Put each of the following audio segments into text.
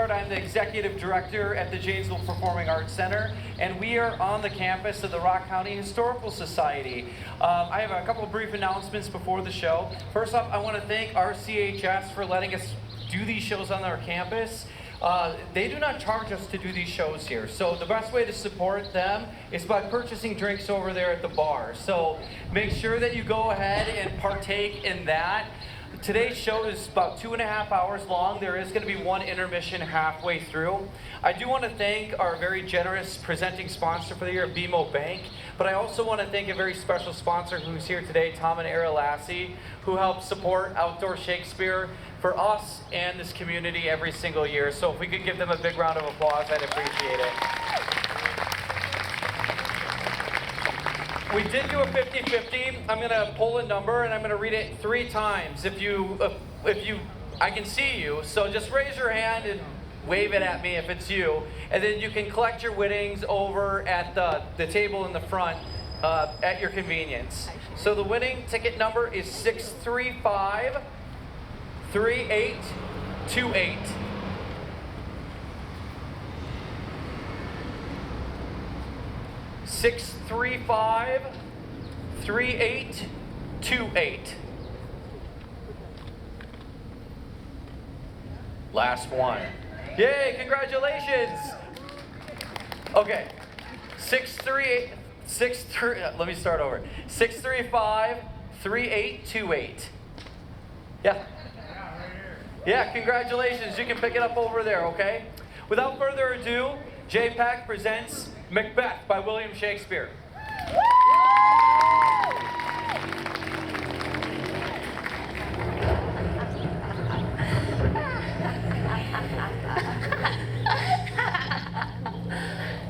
Gerard. I'm the Executive Director at the Janesville Performing Arts Center, and we are on the campus of the Rock County Historical Society. I have a couple of brief announcements before the show. First off, I want to thank RCHS for letting us do these shows on our campus. They do not charge us to do these shows here, so the best way to support them is by purchasing drinks over there at the bar. So make sure that you go ahead and partake in that. Today's show is about 2.5 hours long. There is going to be one intermission halfway through. I do want to thank our very generous presenting sponsor for the year, BMO Bank, but I also want to thank a very special sponsor who's here today, Tallman, who helps support Outdoor Shakespeare for us and this community every single year. So if we could give them a big round of applause, I'd appreciate it. We did do a 50-50. I'm going to pull a number and I'm going to read it 3 times. I can see you, so just raise your hand and wave it at me if it's you. And then you can collect your winnings over at the table in the front at your convenience. So the winning ticket number is 635-3828. Six 353828. Last one. Yay, congratulations. Okay. 638 let me start over. 6353828. Yeah. Yeah, congratulations. You can pick it up over there, okay? Without further ado, JPAC presents Macbeth by William Shakespeare.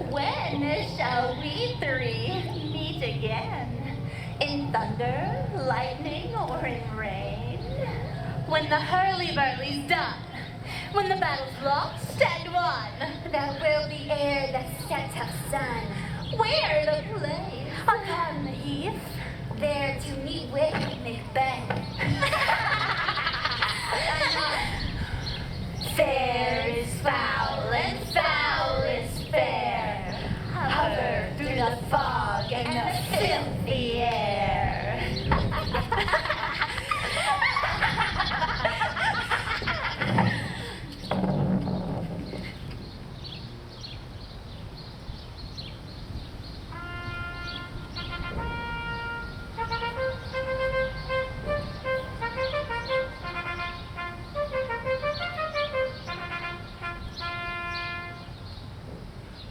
When shall we 3 meet again? In thunder, lightning, or in rain? When the hurly-burly's done, when the battle's lost and won, there will be air that sets up sun. Where the place? Upon the heath, there to meet with Macbeth. Fair is foul and foul is fair. Hover through the fog and the filthy air.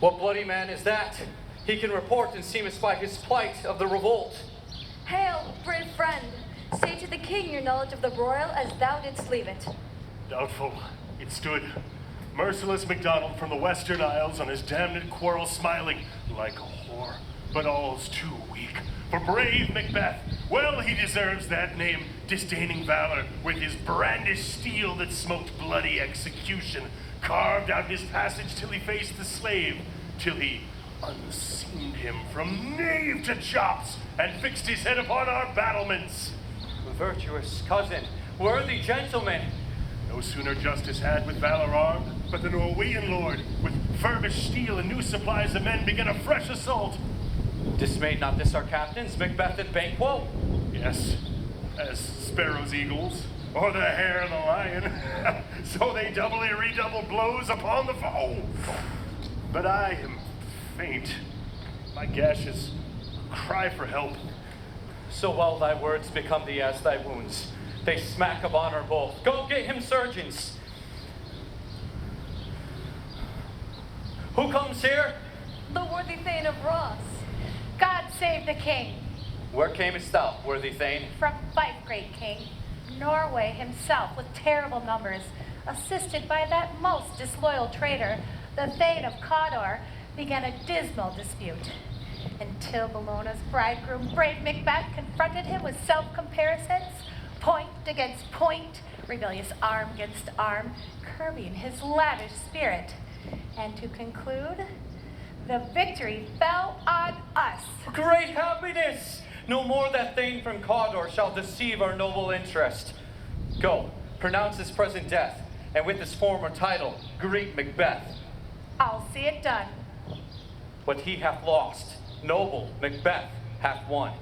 What bloody man is that? He can report and seem espy his plight of the revolt. Hail, brave friend. Say to the king your knowledge of the broil as thou didst leave it. Doubtful. It stood. Merciless MacDonald from the Western Isles on his damned quarrel smiling like a whore. But all's too weak. For brave Macbeth, well he deserves that name, disdaining valor, with his brandished steel that smoked bloody execution, carved out his passage till he faced the slave, till he unseamed him from knave to chops, and fixed his head upon our battlements. Virtuous cousin, worthy gentleman. No sooner justice had with valor armed, but the Norwegian lord, with furbished steel and new supplies of men, began a fresh assault. Dismayed not this our captains, Macbeth and Banquo? Yes, as sparrows eagles, or the hare and the lion, so they doubly redouble blows upon the foe. But I am faint. My gashes cry for help. So well thy words become thee as thy wounds. They smack of honor both. Go get him surgeons. Who comes here? The worthy Thane of Ross. God save the king. Where camest thou, worthy Thane? From Fife, great king. Norway himself with terrible numbers, assisted by that most disloyal traitor, the Thane of Cawdor, began a dismal dispute. Until Bellona's bridegroom, brave Macbeth, confronted him with self-comparisons, point against point, rebellious arm against arm, curbing his lavish spirit. And to conclude, the victory fell on us. Great happiness! No more that Thane from Cawdor shall deceive our noble interest. Go, pronounce his present death. and with his former title, great Macbeth. I'll see it done. What he hath lost, noble Macbeth hath won.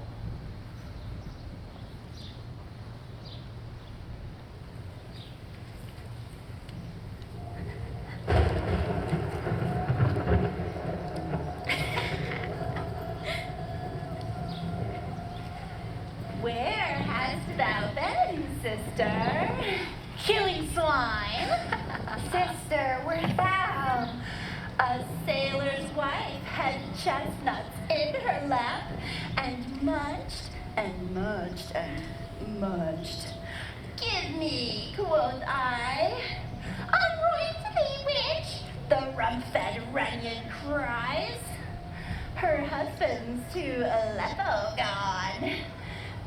Where hast thou been, sister? Killing swine. Sister, wert thou? A sailor's wife had chestnuts in her lap and munched and munched and munched. Give me, quoth I. Unroy to thee, witch, the rum-fed Runyon cries. Her husband's to Aleppo gone,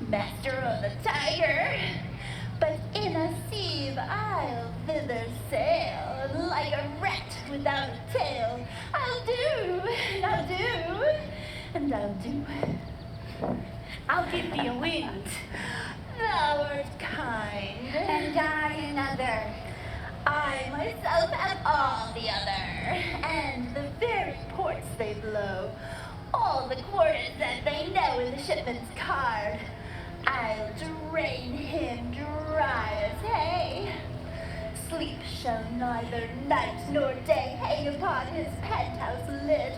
master of the tiger. But in a sieve I'll thither sail, like a rat without a tail. I'll do, and I'll do, and I'll do. I'll give thee a wind. Thou art kind, And I another. I myself have all the other, and the very ports they blow, all the quarters that they know in the shipman's card. I'll drain him dry as hay. Sleep shall neither night nor day hang upon his penthouse lid.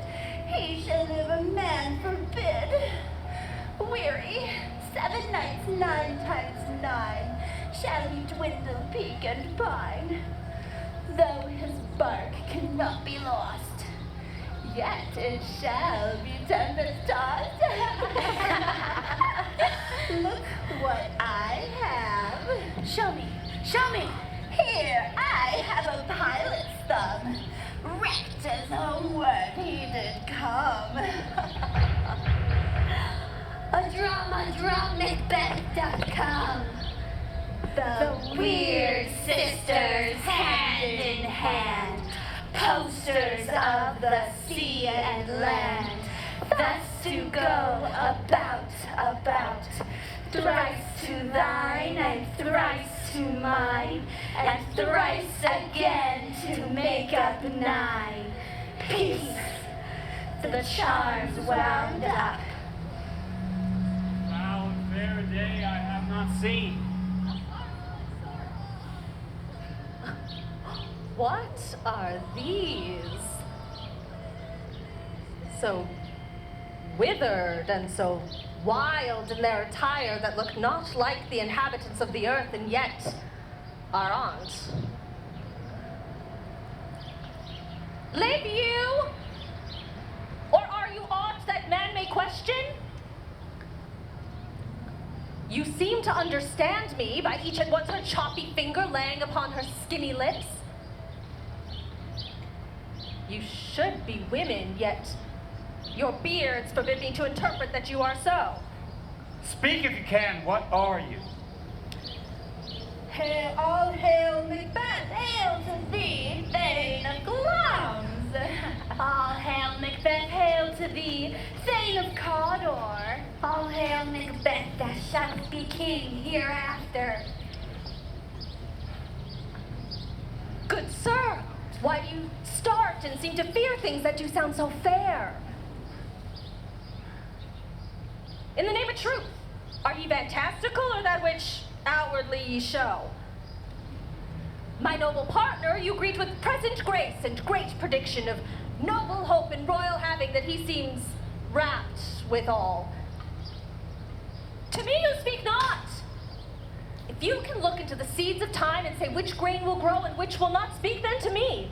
He shall live a man forbid. Weary, 7 nights, 9 times 9, shall he dwindle, peak, and pine. Though his bark cannot be lost, yet it shall be tempest-tossed. Look what I have. Show me. Show me. Here I have a pilot's thumb. Wrecked as homeward he did come. A drum, Macbeth doth come. The weird sisters hand in hand, posters of the sea and land, thus to go about, thrice to thine and thrice to mine, and thrice again to make up 9. Peace, the charms wound up. Foul and fair day I have not seen. What are these? So withered and so wild in their attire that look not like the inhabitants of the earth and yet are aunt. Live you? Or are you aught that man may question? You seem to understand me by each at once her choppy finger laying upon her skinny lips. You should be women, yet your beards forbid me to interpret that you are so. Speak if you can, what are you? Hail, all hail Macbeth, hail to thee, Thane of Glamis. All hail Macbeth, hail to thee, Thane of Cawdor. All hail Macbeth, thou shalt be king hereafter. Good sir, why do you start and seem to fear things that do sound so fair? In the name of truth, are ye fantastical or that which outwardly ye show? My noble partner you greet with present grace and great prediction of noble hope and royal having that he seems rapt withal. To me you speak not. If you can look into the seeds of time and say which grain will grow and which will not, speak then to me,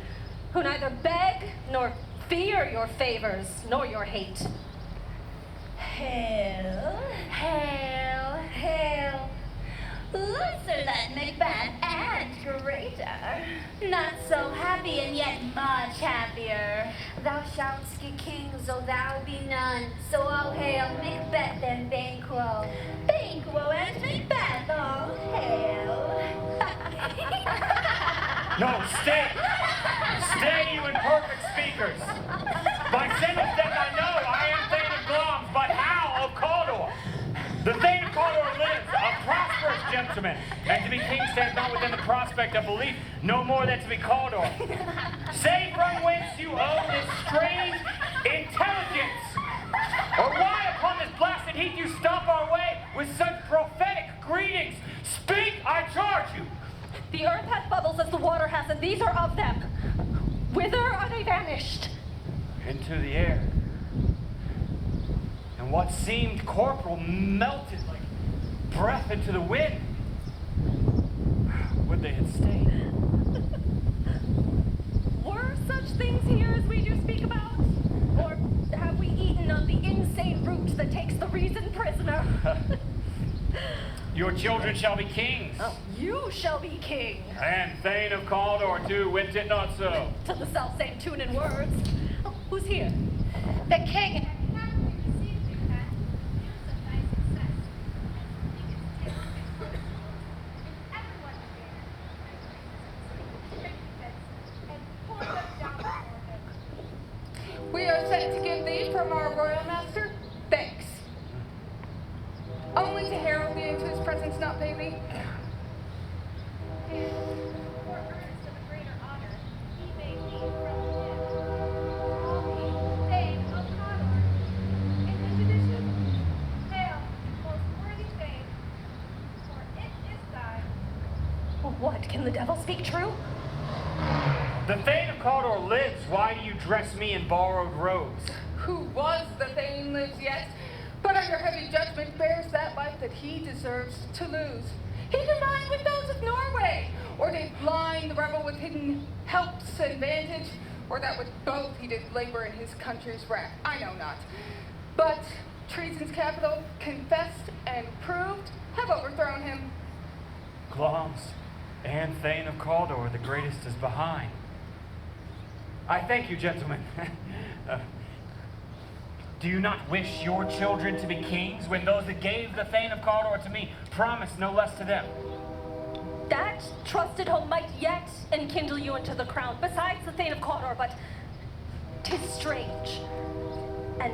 who neither beg nor fear your favors nor your hate. Hail, hail, hail. Lesser than Macbeth and greater. Not so happy and yet much happier. Thou shalt be king, so thou be none. So all hail Macbeth and Banquo. Banquo and Macbeth, all hail. No, stay! Stay, you imperfect speakers! By sentence that I know, I am Thane of Glamis, but how of Cawdor? The Thane of Cawdor lives, a prosperous gentleman, and to be king stands not within the prospect of belief, no more than to be called on. Say from whence you owe this strange intelligence, or why upon this blasted heath you stop our way with such prophetic greetings. Speak, I charge you. The earth hath bubbles as the water has, and these are of them. Whither are they vanished? Into the air. And what seemed corporal melted like breath into the wind. Would they had stayed? Were such things here as we do speak about? Or have we eaten of the insane root that takes the reason prisoner? Your children shall be kings. Oh, you shall be king. And Thane of Cawdor too, went it not so? To the self-same tune and words. Oh, who's here? The king. We are sent to give thee from our royal master thanks. Only to herald thee into his presence, not pay thee. What, can the devil speak true? The Thane of Cawdor lives. Why do you dress me in borrowed robes? Who was the Thane lives yet, but under heavy judgment bears that life that he deserves to lose. He combined with those of Norway, or did blind the rebel with hidden helps and vantage, or that with both he did labor in his country's wrath. I know not. But treason's capital, confessed and proved, have overthrown him. Glamis and Thane of Cawdor, the greatest is behind. I thank you, gentlemen. Do you not wish your children to be kings when those that gave the Thane of Cawdor to me promised no less to them? That trusted home might yet enkindle you into the crown, besides the Thane of Cawdor, but 'tis strange. And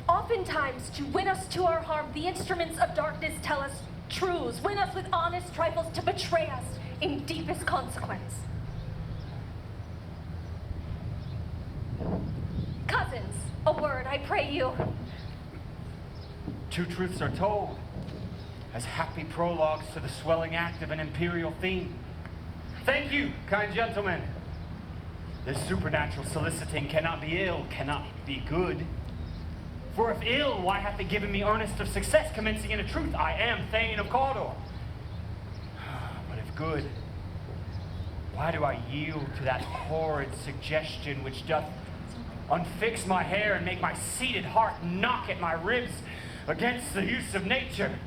oftentimes, to win us to our harm, the instruments of darkness tell us truths, win us with honest trifles to betray us in deepest consequence. Cousins, a word, I pray you. Two truths are told, as happy prologues to the swelling act of an imperial theme. Thank you, kind gentlemen. This supernatural soliciting cannot be ill, cannot be good. For if ill, why hath it given me earnest of success, commencing in a truth? I am Thane of Cawdor. But if good, why do I yield to that horrid suggestion which doth unfix my hair and make my seated heart knock at my ribs against the use of nature?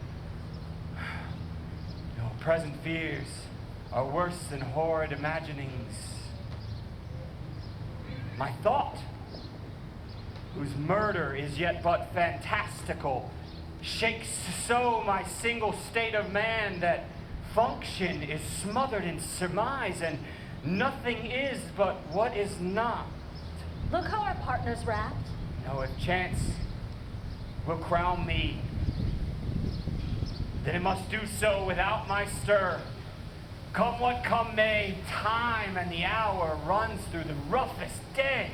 Your present fears are worse than horrid imaginings. My thought, whose murder is yet but fantastical, shakes so my single state of man that function is smothered in surmise, and nothing is but what is not. Look how our partner's wrapped. No, if chance will crown me, then it must do so without my stir. Come what come may, time and the hour runs through the roughest day.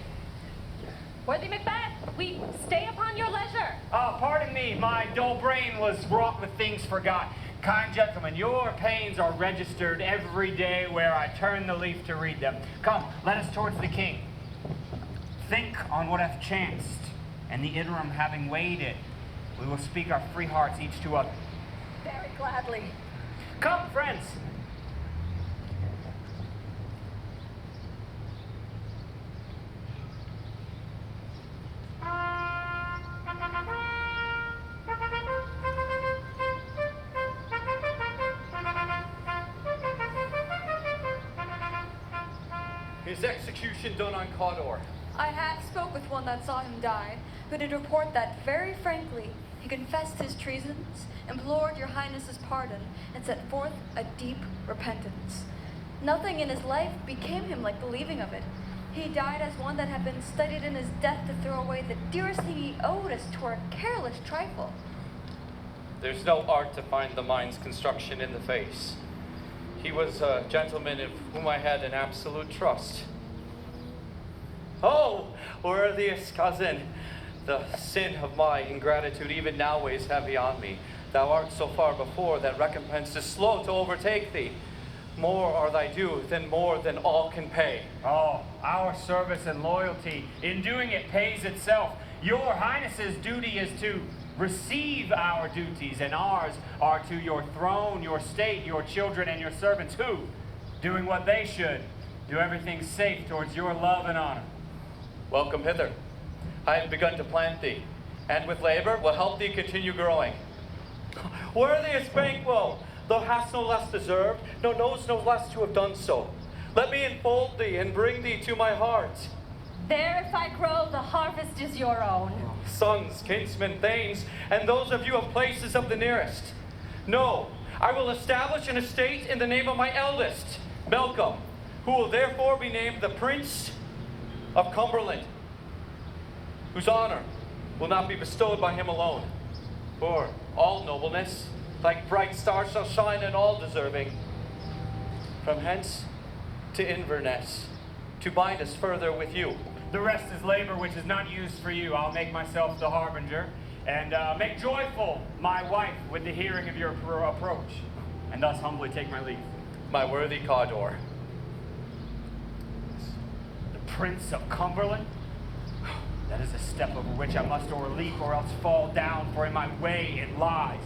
Worthy Macbeth, we stay upon your leisure. Pardon me, my dull brain was wrought with things forgot. Kind gentlemen, your pains are registered every day where I turn the leaf to read them. Come, let us towards the king. Think on what hath chanced, and the interim having weighed it, we will speak our free hearts each to other. Very gladly. Come, friends. His execution done on Cawdor. I have spoke with one that saw him die, who did report that very frankly he confessed his treasons, implored your highness's pardon, and set forth a deep repentance. Nothing in his life became him like believing of it. He died as one that had been studied in his death to throw away the dearest thing he owed us to a careless trifle. There's no art to find the mind's construction in the face. He was a gentleman of whom I had an absolute trust. Oh, worthiest cousin, the sin of my ingratitude even now weighs heavy on me. Thou art so far before that recompense is slow to overtake thee. More are thy due than more than all can pay. Oh, our service and loyalty in doing it pays itself. Your Highness's duty is to receive our duties, and ours are to your throne, your state, your children, and your servants, who, doing what they should, do everything safe towards your love and honor. Welcome hither. I have begun to plant thee, and with labor will help thee continue growing. Worthiest Banquo, thou hast no less deserved, no knows no less to have done so. Let me enfold thee and bring thee to my heart. There, if I grow, the harvest is your own. Sons, kinsmen, thanes, and those of you of places of the nearest. No, I will establish an estate in the name of my eldest, Malcolm, who will therefore be named the Prince of Cumberland, whose honor will not be bestowed by him alone. For all nobleness, like bright stars, shall shine in all deserving. From hence to Inverness, to bind us further with you. The rest is labor which is not used for you. I'll make myself the harbinger, and make joyful my wife with the hearing of your approach, and thus humbly take my leave. My worthy Cawdor. The Prince of Cumberland? That is a step over which I must or leap or else fall down, for in my way it lies.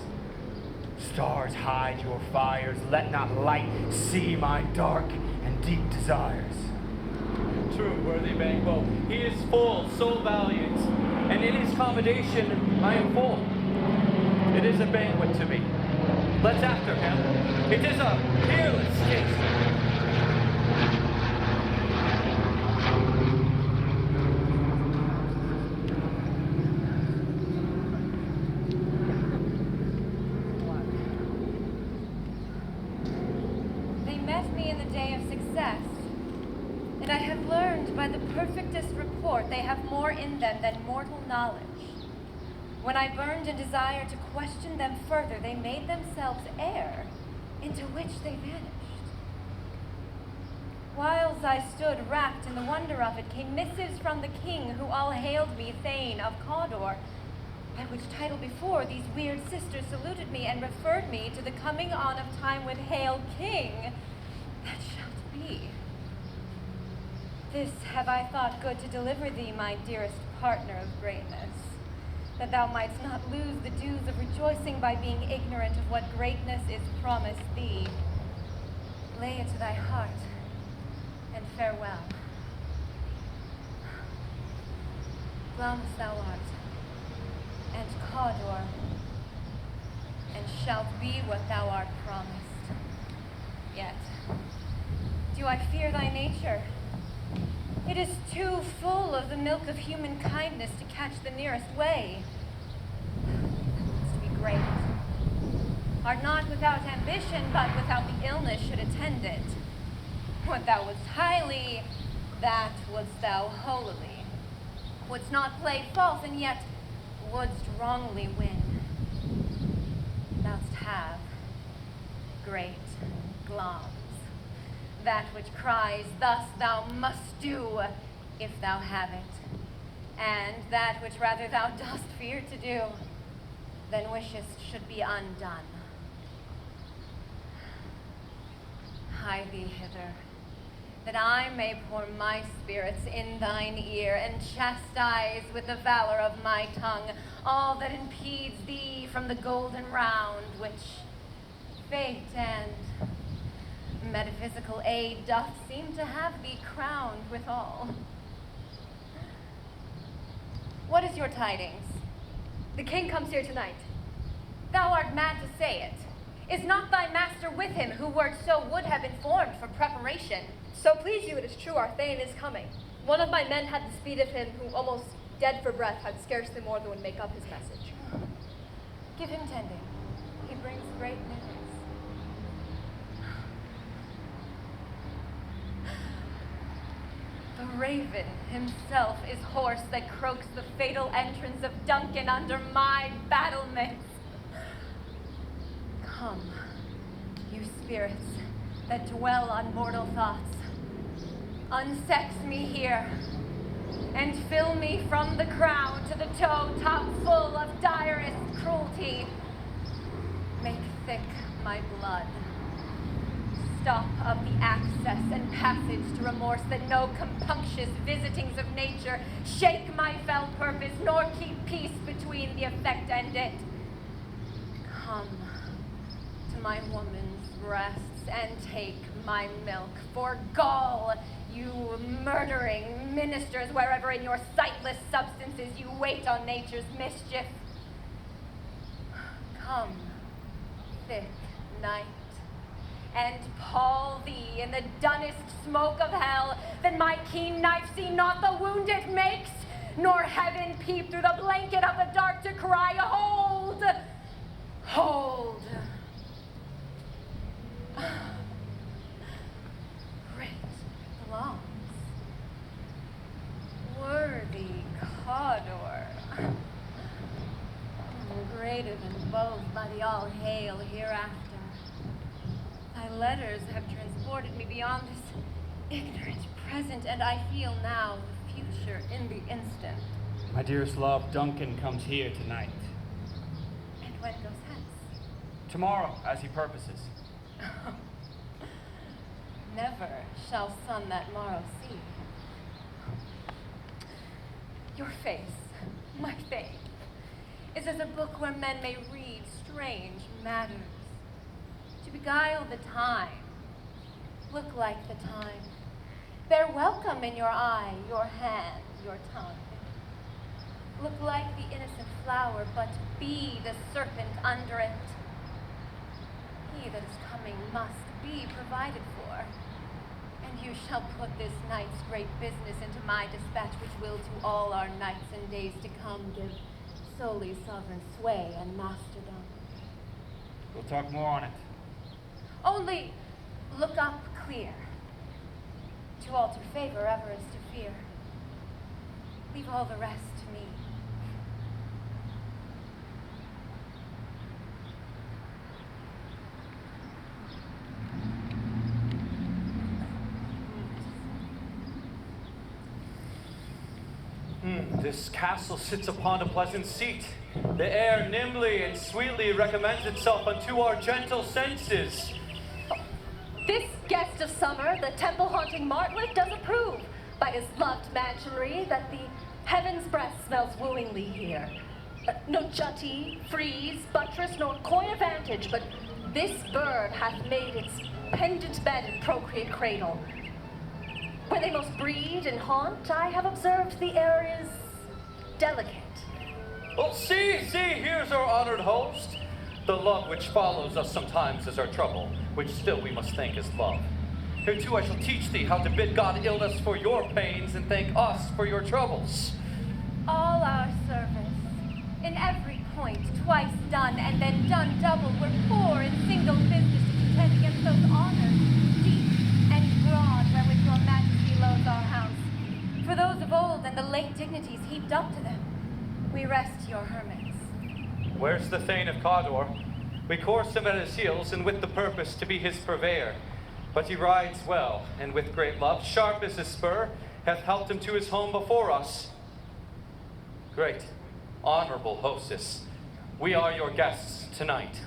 Stars, hide your fires, let not light see my dark and deep desires. True, worthy Banquo, he is full, so valiant, and in his commendation I am full. It is a banquet to me. Let's after him. It is a peerless statesman. They met me in the day of success. And I have learned by the perfectest report they have more in them than mortal knowledge. When I burned in desire to question them further, they made themselves air, into which they vanished. Whiles I stood wrapped in the wonder of it, came missives from the king, who all hailed me Thane of Cawdor, by which title before these weird sisters saluted me and referred me to the coming on of time with Hail King that shalt be. This have I thought good to deliver thee, my dearest partner of greatness, that thou mightst not lose the dues of rejoicing by being ignorant of what greatness is promised thee. Lay it to thy heart, and farewell. Glum thou art, and Cawdor, and shalt be what thou art promised. Yet, do I fear thy nature? It is too full of the milk of human kindness to catch the nearest way. To be great. Art not without ambition, but without the illness should attend it. What thou wouldst highly, that wouldst thou holily. Wouldst not play false, and yet wouldst wrongly win. Thou'st have great glance. That which cries, thus thou must do, if thou have it, and that which rather thou dost fear to do, than wishest should be undone. Hie thee hither, that I may pour my spirits in thine ear, and chastise with the valor of my tongue all that impedes thee from the golden round, which fate and metaphysical aid doth seem to have thee crowned withal. What is your tidings? The king comes here tonight. Thou art mad to say it. Is not thy master with him, who wert so would have informed for preparation? So please you, it is true, our Thane is coming. One of my men had the speed of him, who almost dead for breath had scarcely more than would make up his message. Give him tending. He brings great news. The raven himself is hoarse that croaks the fatal entrance of Duncan under my battlements. Come, you spirits, that dwell on mortal thoughts, unsex me here, and fill me from the crown to the toe top full of direst cruelty. Make thick my blood. Stop of the access and passage to remorse, that no compunctious visitings of nature shake my fell purpose, nor keep peace between the effect and it. Come to my woman's breasts and take my milk. For gall, you murdering ministers, wherever in your sightless substances you wait on nature's mischief. Come, thick night, and pall thee in the dunnest smoke of hell, that my keen knife see not the wound it makes, nor heaven peep through the blanket of the dark to cry, hold! Hold! Great loss. Worthy Cawdor. Greater than both by the all hail hereafter. Thy letters have transported me beyond this ignorant present, and I feel now the future in the instant. My dearest love, Duncan comes here tonight. And when goes hence? Tomorrow, as he purposes. Never shall sun that morrow see. Your face, my faith, is as a book where men may read strange matters. To beguile the time, look like the time. Bear welcome in your eye, your hand, your tongue. Look like the innocent flower, but be the serpent under it. He that is coming must be provided for. And you shall put this night's great business into my dispatch, which will to all our nights and days to come give solely sovereign sway and masterdom. We'll talk more on it. Only look up clear. To alter favor ever is to fear. Leave all the rest to me. This castle sits upon a pleasant seat. The air nimbly and sweetly recommends itself unto our gentle senses. This guest of summer, the temple-haunting martlet, does approve by his loved mansionry that the heaven's breath smells wooingly here. No jutty, frieze, buttress, nor coign of vantage, but this bird hath made its pendant bed and procreate cradle. Where they most breed and haunt, I have observed the air is delicate. Well, see, here's our honored host. The love which follows us sometimes is our trouble, which still we must thank as love. Here too I shall teach thee how to bid God illness for your pains and thank us for your troubles. All our service, in every point, twice done, and then done double, we're poor in single business to contend against those honors, deep and broad, wherewith your majesty loads our house. For those of old and the late dignities heaped up to them, we rest your hermits. Where's the Thane of Cawdor? We course him at his heels, and with the purpose to be his purveyor. But he rides well, and with great love, sharp as his spur, hath helped him to his home before us. Great, honorable hostess, we are your guests tonight.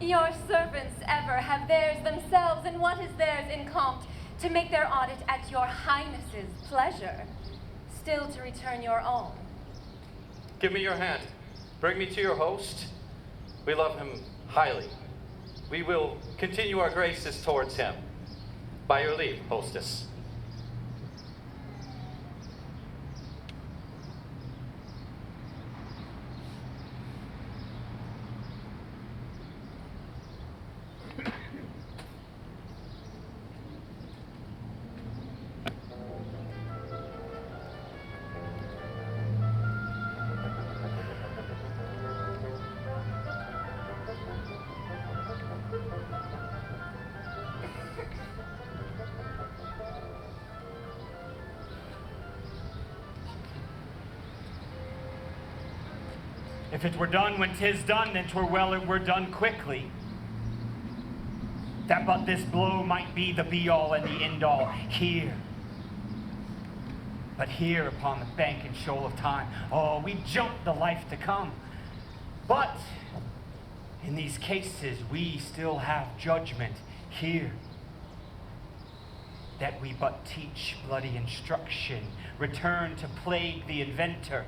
Your servants ever have theirs themselves, and what is theirs in compt, to make their audit at your highness's pleasure, still to return your own. Give me your hand. Bring me to your host. We love him highly. We will continue our graces towards him. By your leave, hostess. If it were done when 'tis done, then 'twere well it were done quickly. that but this blow might be the be-all and the end-all here. But here upon the bank and shoal of time, oh, we jump the life to come. But in these cases, we still have judgment here. That we but teach bloody instruction, return to plague the inventor.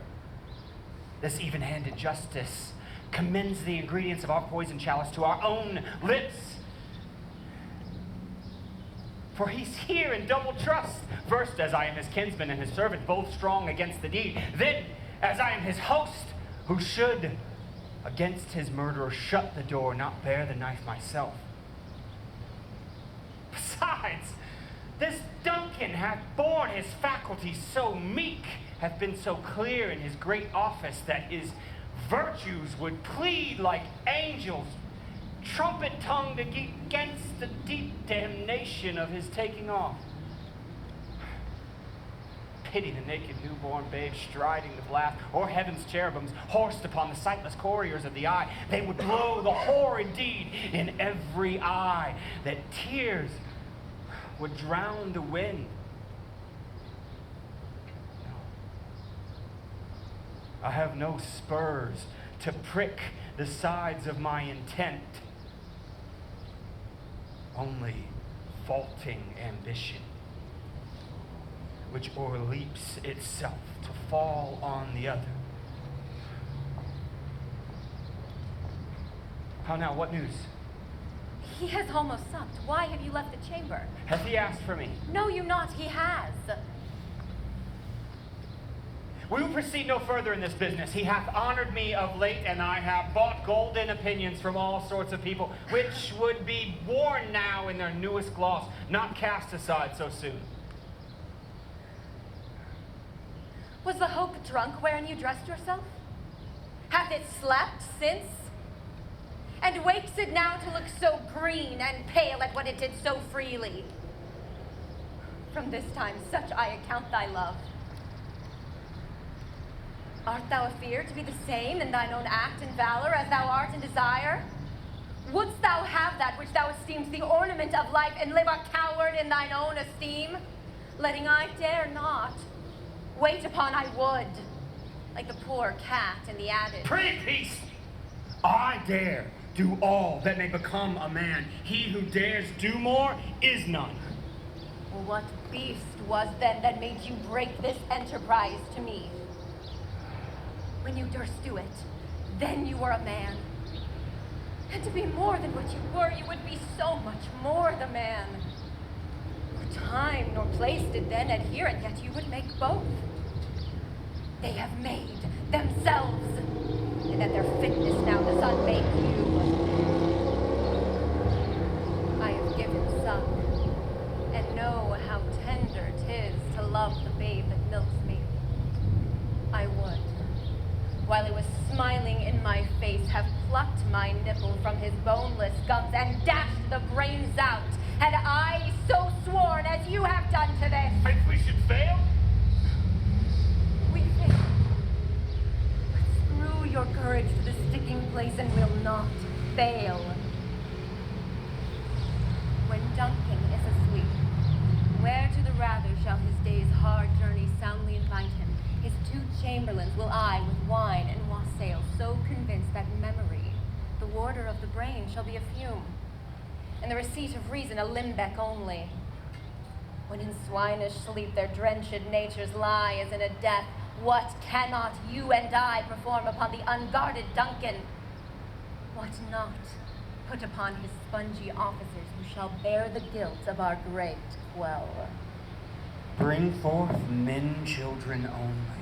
This even-handed justice commends the ingredients of our poison chalice to our own lips. For he's here in double trust. First, as I am his kinsman and his servant, both strong against the deed. Then, as I am his host, who should, against his murderer, shut the door, not bear the knife myself. Besides, this Duncan hath borne his faculties so meek, hath been so clear in his great office, that his virtues would plead like angels, trumpet-tongued against the deep damnation of his taking off. Pity the naked newborn babe striding the blast, or heaven's cherubims horsed upon the sightless couriers of the eye. They would blow the horrid deed in every eye, that tears would drown the wind. No. I have no spurs to prick the sides of my intent, only faulting ambition, which o'erleaps itself to fall on the other. How now, what news? He has almost supped. Why have you left the chamber? Hath he asked for me? No, you not. He has. We will proceed no further in this business. He hath honored me of late, and I have bought golden opinions from all sorts of people, which would be worn now in their newest gloss, not cast aside so soon. Was the hope drunk wherein you dressed yourself? Hath it slept since? And wakes it now to look so green and pale at what it did so freely? From this time such I account thy love. Art thou afeard to be the same in thine own act and valor as thou art in desire? Wouldst thou have that which thou esteem'st the ornament of life, and live a coward in thine own esteem? Letting I dare not, wait upon I would, like the poor cat in the adage. Pray peace! I dare do all that may become a man. He who dares do more is none. Well, what beast was then that made you break this enterprise to me? When you durst do it, then you were a man. And to be more than what you were, you would be so much more the man. For time nor place did then adhere, and yet you would make both. They have made themselves, and at their fitness now does unmake you. I have given suck, and know how tender 'tis to love the babe that milks me. I would, while he was smiling in my face, have plucked my nipple from his boneless gums and dashed the brains out, had I so sworn as you have done to this. If we should fail? We fail. But screw your courage to the sticking place and will not fail. When Duncan is asleep, where to the rather shall his day's hard journey soundly invite him? His 2 chamberlains will I with wine and wassail, so convinced that memory, the warder of the brain, shall be a fume, and the receipt of reason a limbeck only. When in swinish sleep their drenched natures lie as in a death, what cannot you and I perform upon the unguarded Duncan? What not put upon his spongy officers who shall bear the guilt of our great quell? Bring forth men, children only.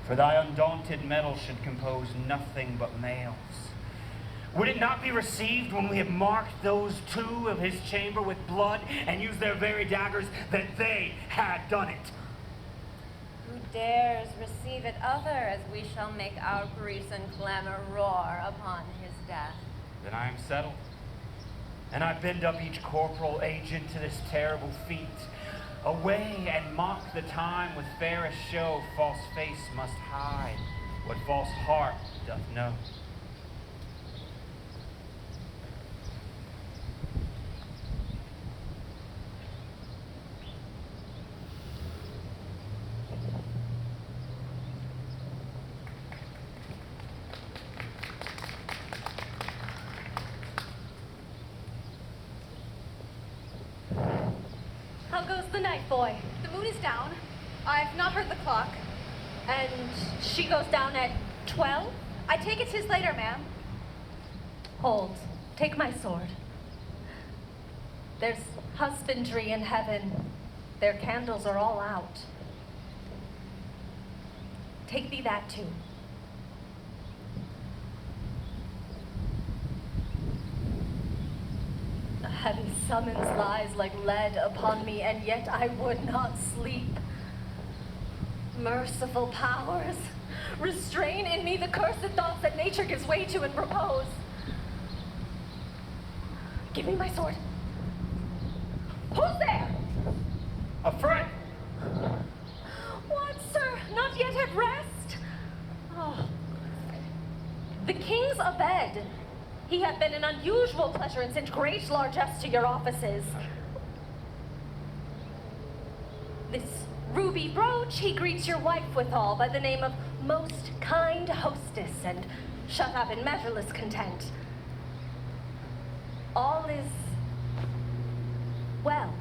For thy undaunted metal should compose nothing but males. Would it not be received when we have marked those 2 of his chamber with blood and used their very daggers that they had done it? Who dares receive it other, as we shall make our griefs and clamor roar upon his death? Then I am settled, and I bend up each corporal agent to this terrible feat. Away and mock the time with fairest show. False face must hide what false heart doth know. goes the night, boy? The moon is down. I've not heard the clock. And she goes down at 12? I take it 'tis later, ma'am. Hold. Take my sword. There's husbandry in heaven. Their candles are all out. Take thee that too. A heavy summons lies like lead upon me, and yet I would not sleep. Merciful powers, restrain in me the cursed thoughts that nature gives way to in repose. Give me my sword. Who's there? A friend! What, sir? Not yet at rest? Oh. The king's abed. He hath been an unusual pleasure and sent great largesse to your offices. This ruby brooch he greets your wife withal by the name of most kind hostess, and shut up in measureless content. All is well.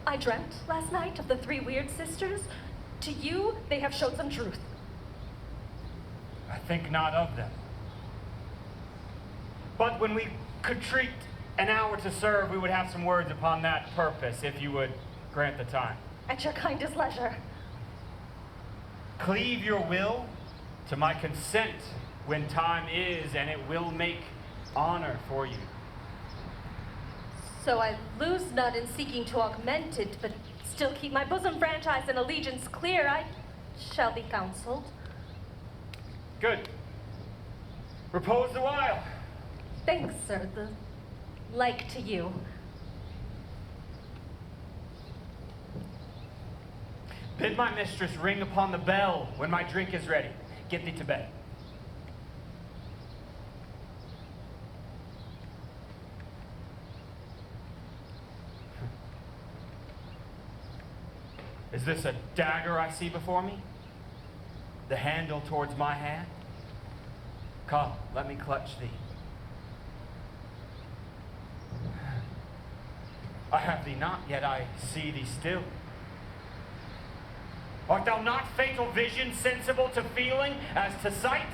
I dreamt last night of the three weird sisters. To you, they have showed some truth. I think not of them. But when we could treat an hour to serve, we would have some words upon that purpose, if you would grant the time. At your kindest leisure. Cleave your will to my consent when time is, and it will make honor for you. So I lose not in seeking to augment it, but still keep my bosom franchise and allegiance clear. I shall be counseled. Good. Repose a while. Thanks, sir. The like to you. Bid my mistress ring upon the bell when my drink is ready. Get thee to bed. Is this a dagger I see before me? The handle towards my hand? Come, let me clutch thee. I have thee not, yet I see thee still. Art thou not fatal vision, sensible to feeling as to sight?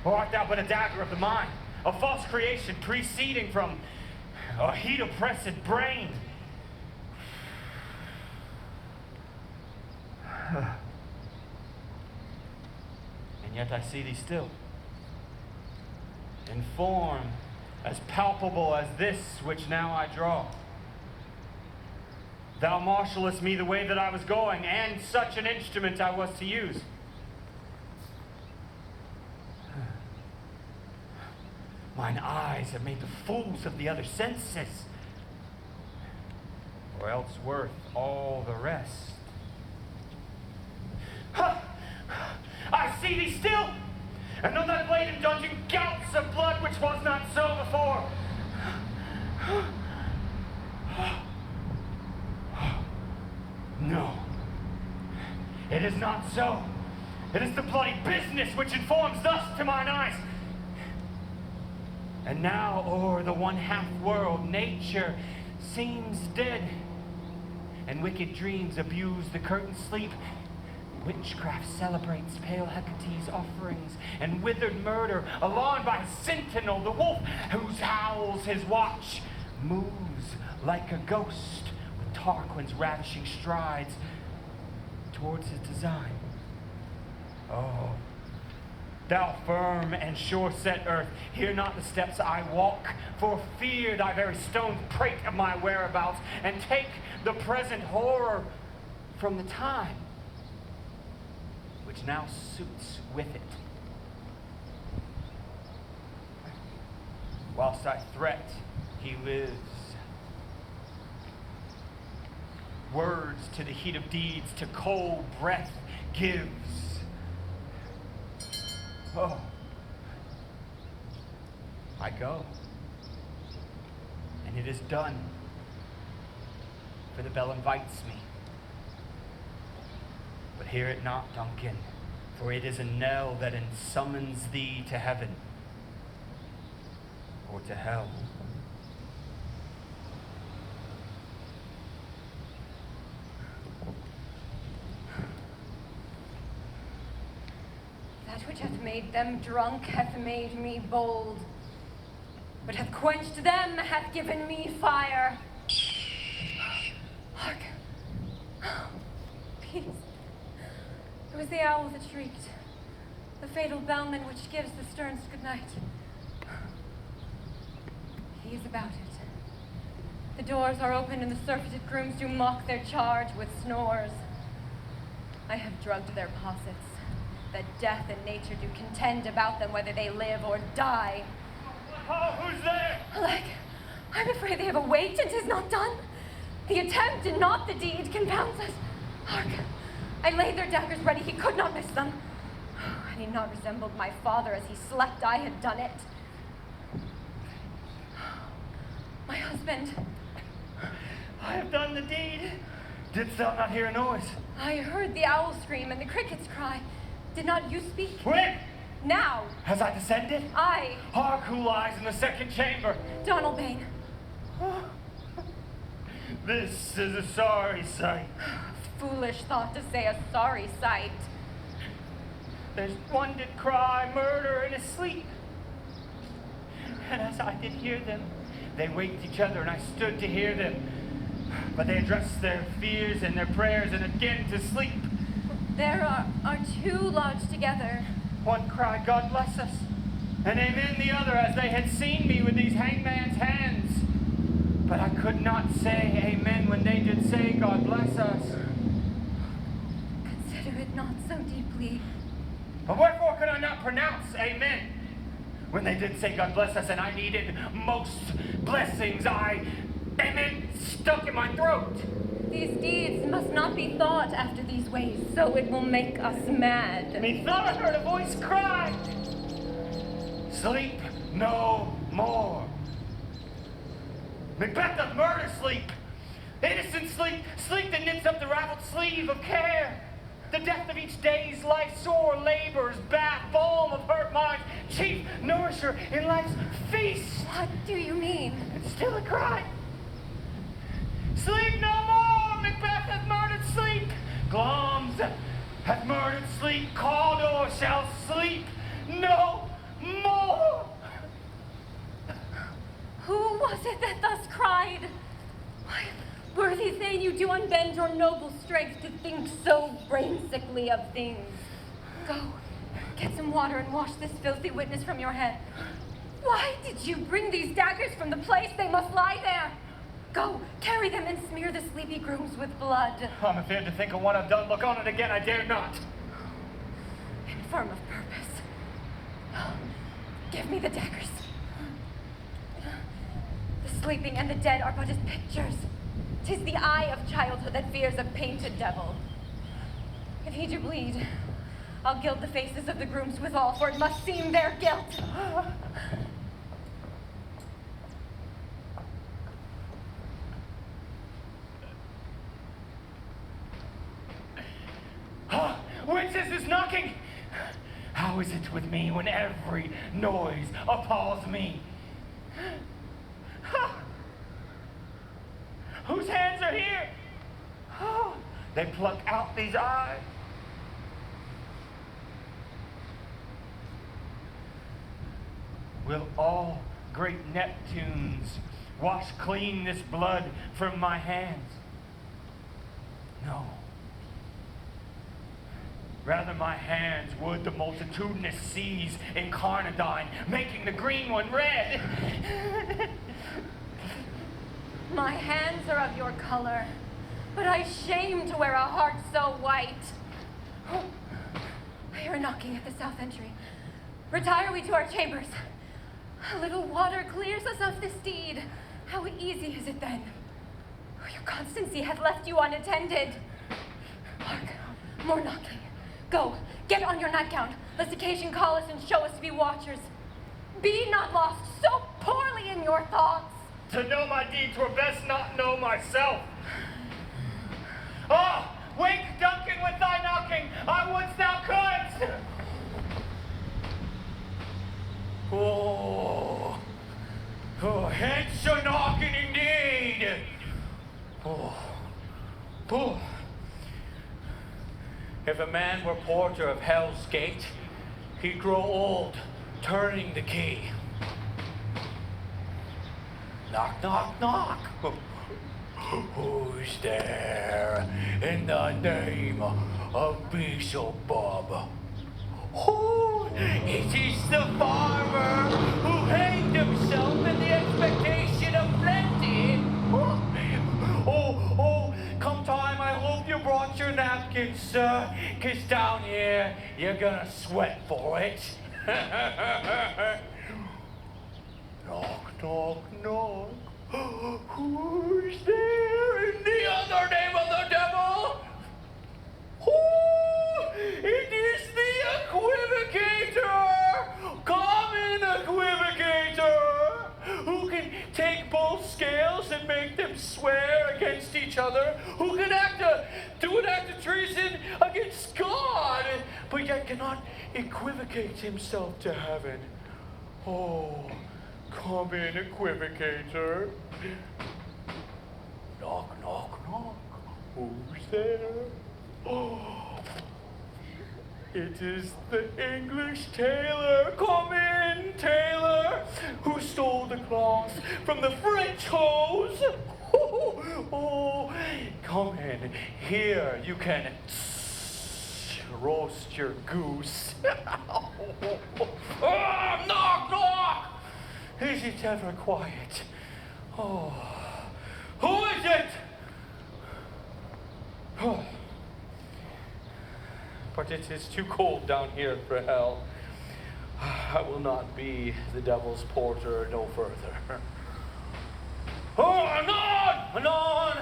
Or art thou but a dagger of the mind, a false creation proceeding from a heat-oppressed brain? And yet I see thee still, in form as palpable as this which now I draw. Thou marshallest me the way that I was going, and such an instrument I was to use. Mine eyes have made the fools of the other senses, or else worth all the rest. Ha! I see thee still, and on that blade indulging gouts of blood which was not so before. No, it is not so. It is the bloody business which informs thus to mine eyes. And now o'er the one-half world nature seems dead, and wicked dreams abuse the curtained sleep. Witchcraft celebrates pale Hecate's offerings, and withered murder, alarmed by his sentinel, the wolf, whose howls his watch, moves like a ghost with Tarquin's ravishing strides towards his design. Oh, thou firm and sure-set earth, hear not the steps I walk, for fear thy very stones prate of my whereabouts, and take the present horror from the time which now suits with it. Whilst I threat, he lives. Words to the heat of deeds, to cold breath gives. Oh, I go, and it is done, for the bell invites me. But hear it not, Duncan, for it is a knell that summons thee to heaven. or to hell. That which hath made them drunk hath made me bold. What hath quenched them hath given me fire. Hark! Peace. It was the owl that shrieked, the fatal bellman which gives the sterns good night. He is about it. The doors are open and the surfeited grooms do mock their charge with snores. I have drugged their possets, that death and nature do contend about them whether they live or die. Oh, who's there? Alack, I'm afraid they have awaked and 'tis not done. The attempt and not the deed confounds us. Hark, I laid their daggers ready, he could not miss them. Had he not resembled my father as he slept, I had done it. My husband. I have done the deed. Didst thou not hear a noise? I heard the owl scream and the crickets cry. Did not you speak? When? Now. Has I descended? I. Hark who lies in the second chamber. Donald Bain. This is a sorry sight. Foolish thought to say a sorry sight. There's one did cry murder in his sleep. And as I did hear them, they waked each other and I stood to hear them. But they addressed their fears and their prayers and again to sleep. There are two lodged together. One cried, God bless us, and amen the other, as they had seen me with these hangman's hands. But I could not say amen when they did say, God bless us. Consider it not so deeply. But wherefore could I not pronounce amen when they did say, God bless us, and I needed most blessings? Amen stuck in my throat. These deeds must not be thought after these ways, so it will make us mad. Methought I heard a voice cry, sleep no more. Macbeth doth murder sleep, innocent sleep, sleep that knits up the raveled sleeve of care. The death of each day's life, sore labors, bath, balm of hurt minds, chief nourisher in life's feast. What do you mean? And still a cry, sleep no more, Macbeth hath murdered sleep. Glamis hath murdered sleep, Cawdor shall sleep no more. Who was it that thus cried? Why, worthy Thane, you do unbend your noble strength to think so brain-sickly of things. Go, get some water and wash this filthy witness from your head. Why did you bring these daggers from the place? They must lie there. Go, carry them and smear the sleepy grooms with blood. I'm afeard to think of what I've done. Look on it again, I dare not. Infirm of purpose. Give me the daggers. The sleeping and the dead are but as pictures. 'Tis the eye of childhood that fears a painted devil. If he do bleed, I'll gild the faces of the grooms withal, for it must seem their guilt. Whence is this knocking? How is it with me when every noise appalls me? Whose hands are here? They pluck out these eyes. Will all great Neptunes wash clean this blood from my hands? No. Rather my hands would the multitudinous seas incarnadine, making the green one red. My hands are of your color, but I shame to wear a heart so white. I hear a knocking at the south entry. Retire we to our chambers. A little water clears us of this deed. How easy is it then? Your constancy hath left you unattended. Hark, more knocking. Go, get on your nightgown, lest occasion call us and show us to be watchers. Be not lost so poorly in your thoughts. To know my deed, 'twere best not know myself. Ah, wake, Duncan, with thy knocking. I would thou couldst. Oh, Oh, hence a knocking indeed. Oh. Oh. If a man were porter of Hell's Gate, he'd grow old, turning the key. Knock, knock, knock. Who's there in the name of Beelzebub? Oh, it is the farmer who hanged himself in the expectation of plenty. Oh, come time, I hope you brought your napkins, sir, 'cause down here, you're gonna sweat for it. Knock, knock, knock. Who's there in the other name of the devil? Oh, it is the equivocator! Common equivocator! Who can take both scales and make them swear against each other? Who can do an act of treason against God, but yet cannot equivocate himself to heaven? Oh, common equivocator. Knock, knock, knock. Who's there? Oh, it is the English tailor. Come in, tailor, who stole the cloth from the French hose. Oh, come in. Here you can roast your goose. Oh, knock, knock. Is it ever quiet? Oh, who is it? Oh. But it is too cold down here for hell. I will not be the devil's porter no further. Oh, anon! Anon!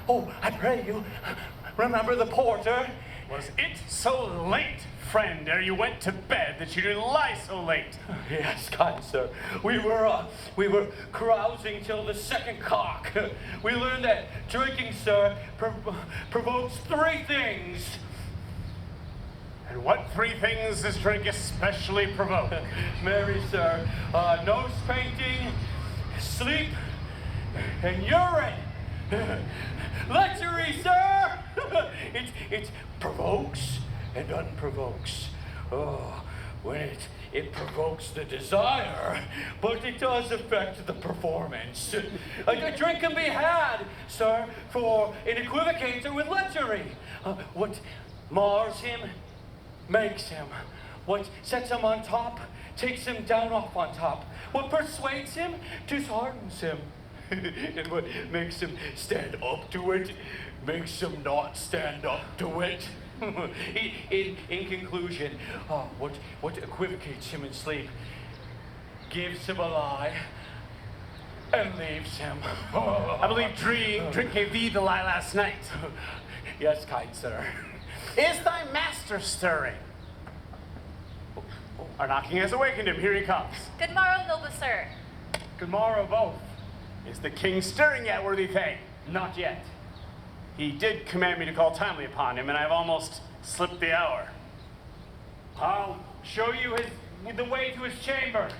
Oh, I pray you, remember the porter. Was it so late, friend, ere you went to bed, that you didn't lie so late? Yes, kind sir. We were carousing till the second cock. We learned that drinking, sir, provokes three things. And what three things does drink especially provoke? Marry, sir, nose painting, sleep, and urine. Lechery, sir! It provokes and unprovokes. Oh, when it provokes the desire, but it does affect the performance. A drink can be had, sir, for an equivocator with lechery. What mars him makes him. What sets him on top takes him down off on top. What persuades him disheartens him. And what makes him stand up to it makes him not stand up to it. In conclusion, what equivocates him in sleep gives him a lie and leaves him. I believe drink gave thee the lie last night. Yes, kind sir. Is thy master stirring? Our knocking has awakened him. Here he comes. Good morrow, noble sir. Good morrow, both. Is the king stirring yet, worthy thane? Not yet. He did command me to call timely upon him, and I've almost slipped the hour. I'll show you the way to his chamber.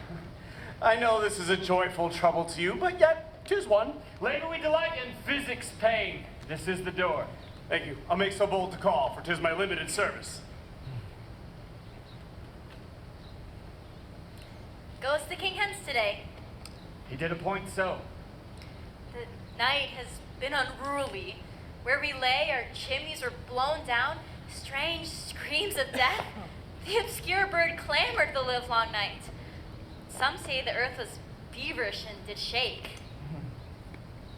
I know this is a joyful trouble to you, but yet 'tis one. Later we delight in physics pain. This is the door. Thank you. I'll make so bold to call, for 'tis my limited service. Goes the king hence today. He did appoint so. The night has been unruly. Where we lay, our chimneys were blown down. Strange screams of death. The obscure bird clamored the livelong night. Some say the earth was feverish and did shake.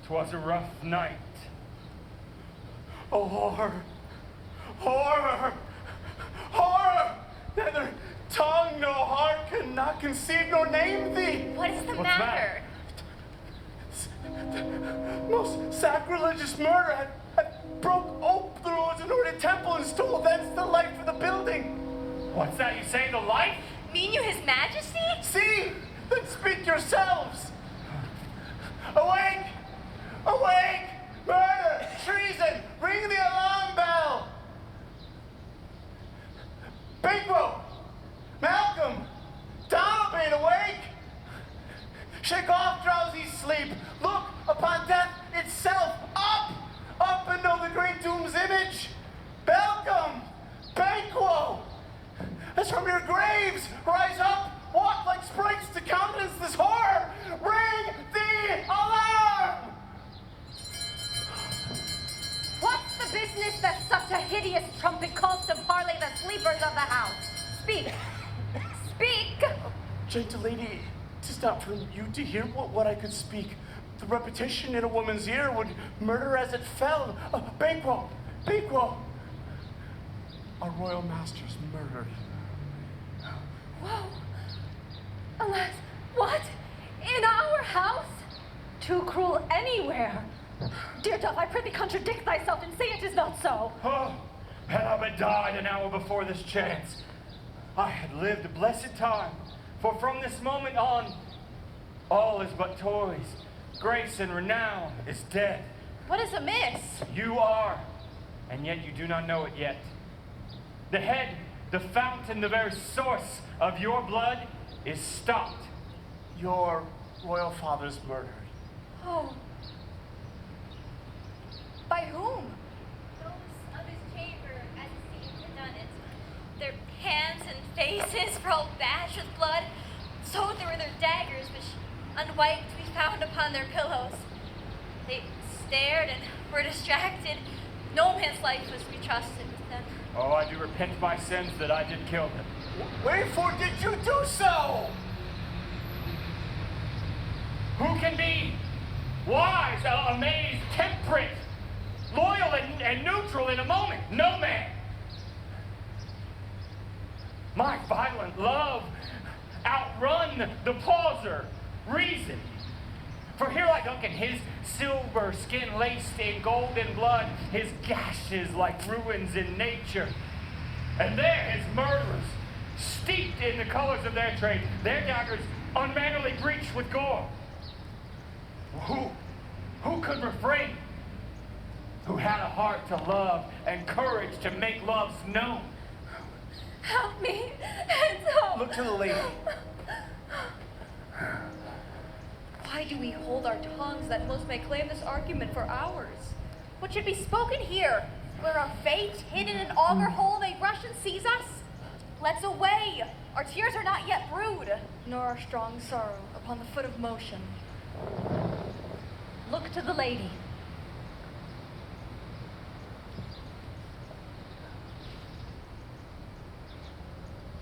'Twas a rough night. Oh, horror! Horror! Horror! Neither tongue nor heart cannot conceive nor name thee. What is the What's matter? The most sacrilegious murder had broke open the roads and ordered temple and stole thence the light for the building. What's that? You say the light? Mean you his majesty? See, then speak yourselves. Awake! Awake! Murder! Treason! Ring the alarm bell! Bigbo! Malcolm! Don! Shake off drowsy sleep. Look upon death itself. Up! Up and know the great doom's image. Welcome, Banquo. As from your graves, rise up, walk like sprites to countenance this horror. Ring the alarm! What's the business that such a hideous trumpet calls to parley the sleepers of the house? Speak! Speak! Gentle lady, 'tis not for you to hear what I could speak. The repetition in a woman's ear would murder as it fell. Banquo, Banquo. Our royal master's murdered. Whoa! Alas, what? In our house? Too cruel anywhere. Dear dove, I prithee contradict thyself and say it is not so. Oh, had I but died an hour before this chance, I had lived a blessed time. For from this moment on, all is but toys. Grace and renown is dead. What is amiss? You are, and yet you do not know it yet. The head, the fountain, the very source of your blood is stopped. Your royal father's murdered. Oh. By whom? Those of his chamber, as it seemed, had done it. Their hands and faces were all bashed with blood. So there were their daggers, which, unwiped, we found upon their pillows. They stared and were distracted. No man's life was to be trusted with them. Oh, I do repent my sins that I did kill them. Wherefore did you do so? Who can be wise, amazed, temperate, loyal, and neutral in a moment? No man. My violent love outrun the pauser, reason. For here lie Duncan, his silver skin laced in golden blood, his gashes like ruins in nature. And there his murderers, steeped in the colors of their trade, their daggers unmannerly breached with gore. Who could refrain? Who had a heart to love and courage to make loves known? Help me! Help! Look to the lady. Why do we hold our tongues that most may claim this argument for hours? What should be spoken here? Where our fate, hidden in auger hole, may rush and seize us? Let's away! Our tears are not yet brewed. Nor our strong sorrow upon the foot of motion. Look to the lady.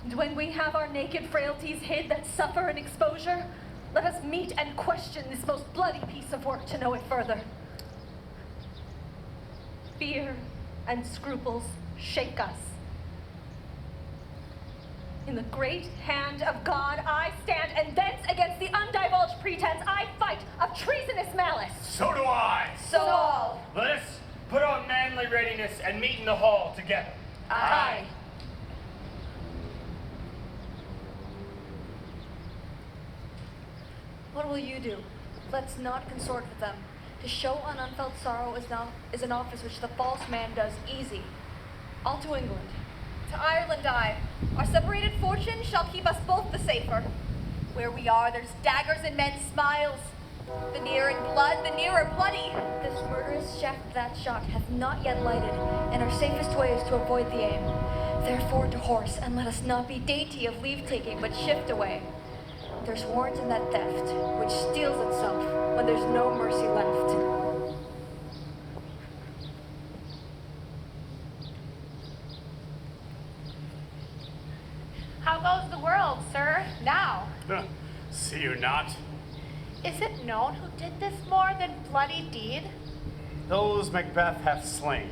And when we have our naked frailties hid that suffer in exposure, let us meet and question this most bloody piece of work to know it further. Fear and scruples shake us. In the great hand of God I stand, and thence against the undivulged pretense I fight of treasonous malice. So do I. So all. Let us put on manly readiness and meet in the hall together. Aye. What will you do? Let's not consort with them. To show an unfelt sorrow is an office which the false man does easy. All to England. To Ireland I. Our separated fortune shall keep us both the safer. Where we are, there's daggers in men's smiles. The nearer in blood, the nearer bloody. This murderous shaft that shot hath not yet lighted, and our safest way is to avoid the aim. Therefore to horse, and let us not be dainty of leave-taking, but shift away. There's warrant in that theft, which steals itself when there's no mercy left. How goes the world, sir, now? See you not. Is it known who did this more than bloody deed? Those Macbeth hath slain.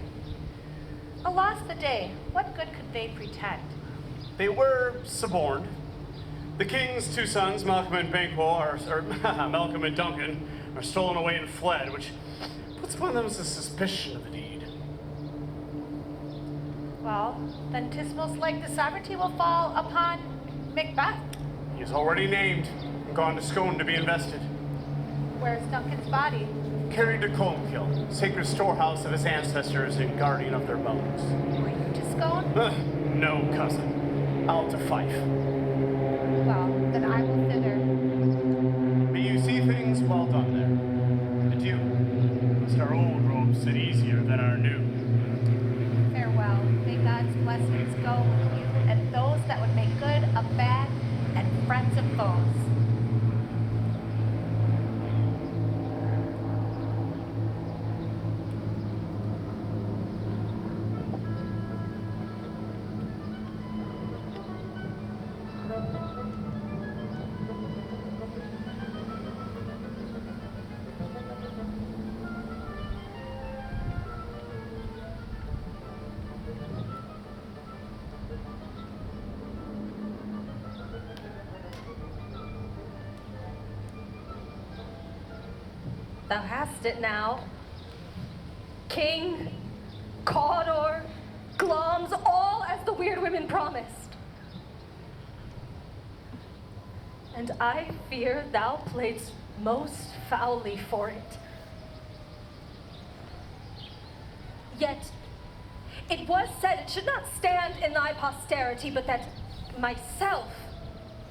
Alas the day, what good could they pretend? They were suborned. The king's two sons, Malcolm and Banquo, Malcolm and Duncan, are stolen away and fled, which puts upon them a suspicion of the deed. Well, then 'tis most like the sovereignty will fall upon Macbeth. He is already named and gone to Scone to be invested. Where's Duncan's body? Carried to Colmkill, sacred storehouse of his ancestors and guardian of their bones. Were you to Scone? No, cousin. Out to Fife. Well, then I will thither. May you see foes. Thou hast it now. King, Cawdor, Gloms, all as the weird women promised. And I fear thou playedst most foully for it. Yet, it was said it should not stand in thy posterity, but that myself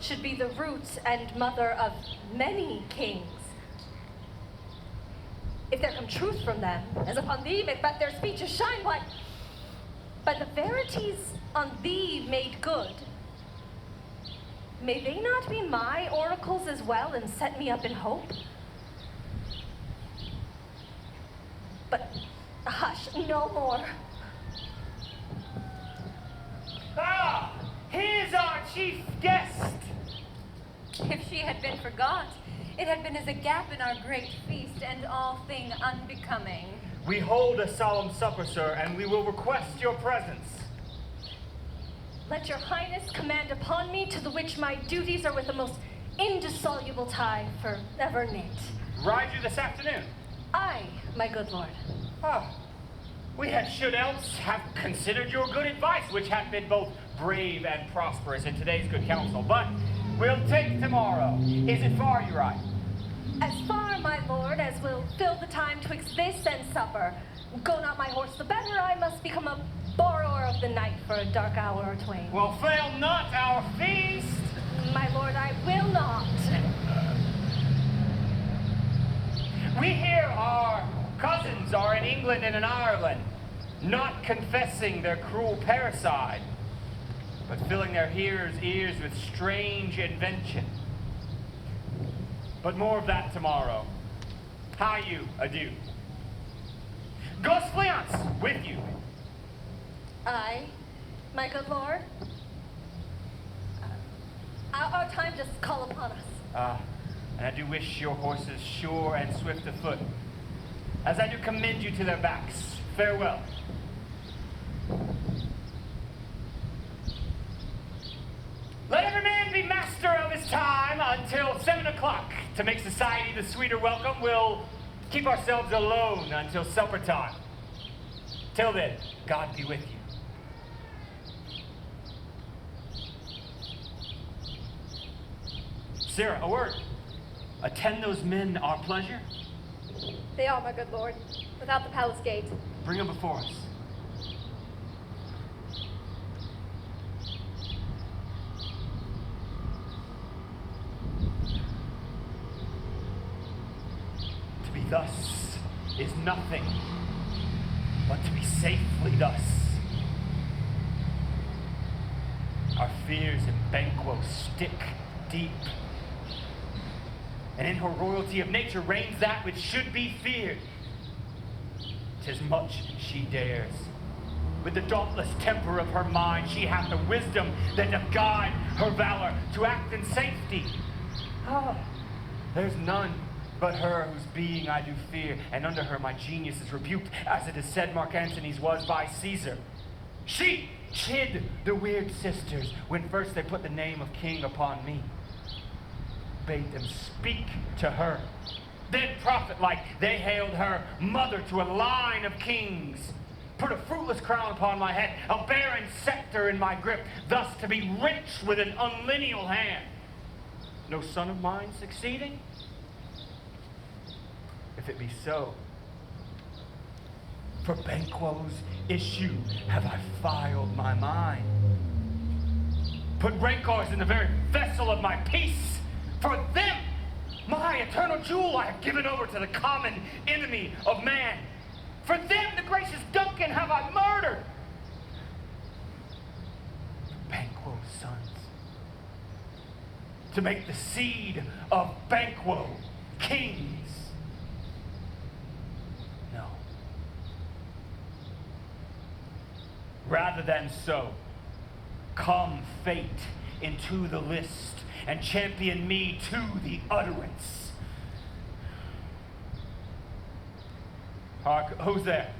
should be the root and mother of many kings. If there come truth from them, as upon thee, Macbeth, their speeches shine, why, by the verities on thee made good, may they not be my oracles as well, and set me up in hope? But hush, no more. Ah! Here's our chief guest! If she had been forgot, it had been as a gap in our great feast, and all thing unbecoming. We hold a solemn supper, sir, and we will request your presence. Let your highness command upon me, to the which my duties are with the most indissoluble tie for ever knit. Ride you this afternoon? Aye, my good lord. Ah, we had should else have considered your good advice, which hath been both brave and prosperous in today's good counsel. But we'll take tomorrow. Is it far you ride? As far, my lord, as will fill the time twixt this and supper. Go not my horse the better, I must become a borrower of the night for a dark hour or twain. Well, fail not our feast! My lord, I will not. We hear our cousins are in England and in Ireland, not confessing their cruel parricide, but filling their hearers' ears with strange invention. But more of that tomorrow. How you, adieu. Gosfleance, with you. Aye, my good lord. Our time does call upon us. And I do wish your horses sure and swift of foot, as I do commend you to their backs. Farewell. Let every man be master of his time until 7 o'clock. To make society the sweeter welcome, we'll keep ourselves alone until supper time. Till then, God be with you. Sarah, a word. Attend those men our pleasure. They are, my good lord, without the palace gate. Bring them before us. To be thus is nothing, but to be safely thus. Our fears in Banquo stick deep, and in her royalty of nature reigns that which should be feared. 'Tis much she dares. With the dauntless temper of her mind, she hath the wisdom that doth guide her valor to act in safety. There's none but her whose being I do fear, and under her my genius is rebuked, as it is said Mark Antony's was by Caesar. She chid the weird sisters when first they put the name of king upon me. Bade them speak to her. Then, prophet-like, they hailed her mother to a line of kings. Put a fruitless crown upon my head, a barren scepter in my grip, thus to be rich with an unlineal hand. No son of mine succeeding? If it be so, for Banquo's issue have I filed my mind. Put rancors in the very vessel of my peace. For them, my eternal jewel, I have given over to the common enemy of man. For them, the gracious Duncan, have I murdered. For Banquo's sons, to make the seed of Banquo kings. No. Rather than so, come fate into the list and champion me to the utterance. Hark, who's there?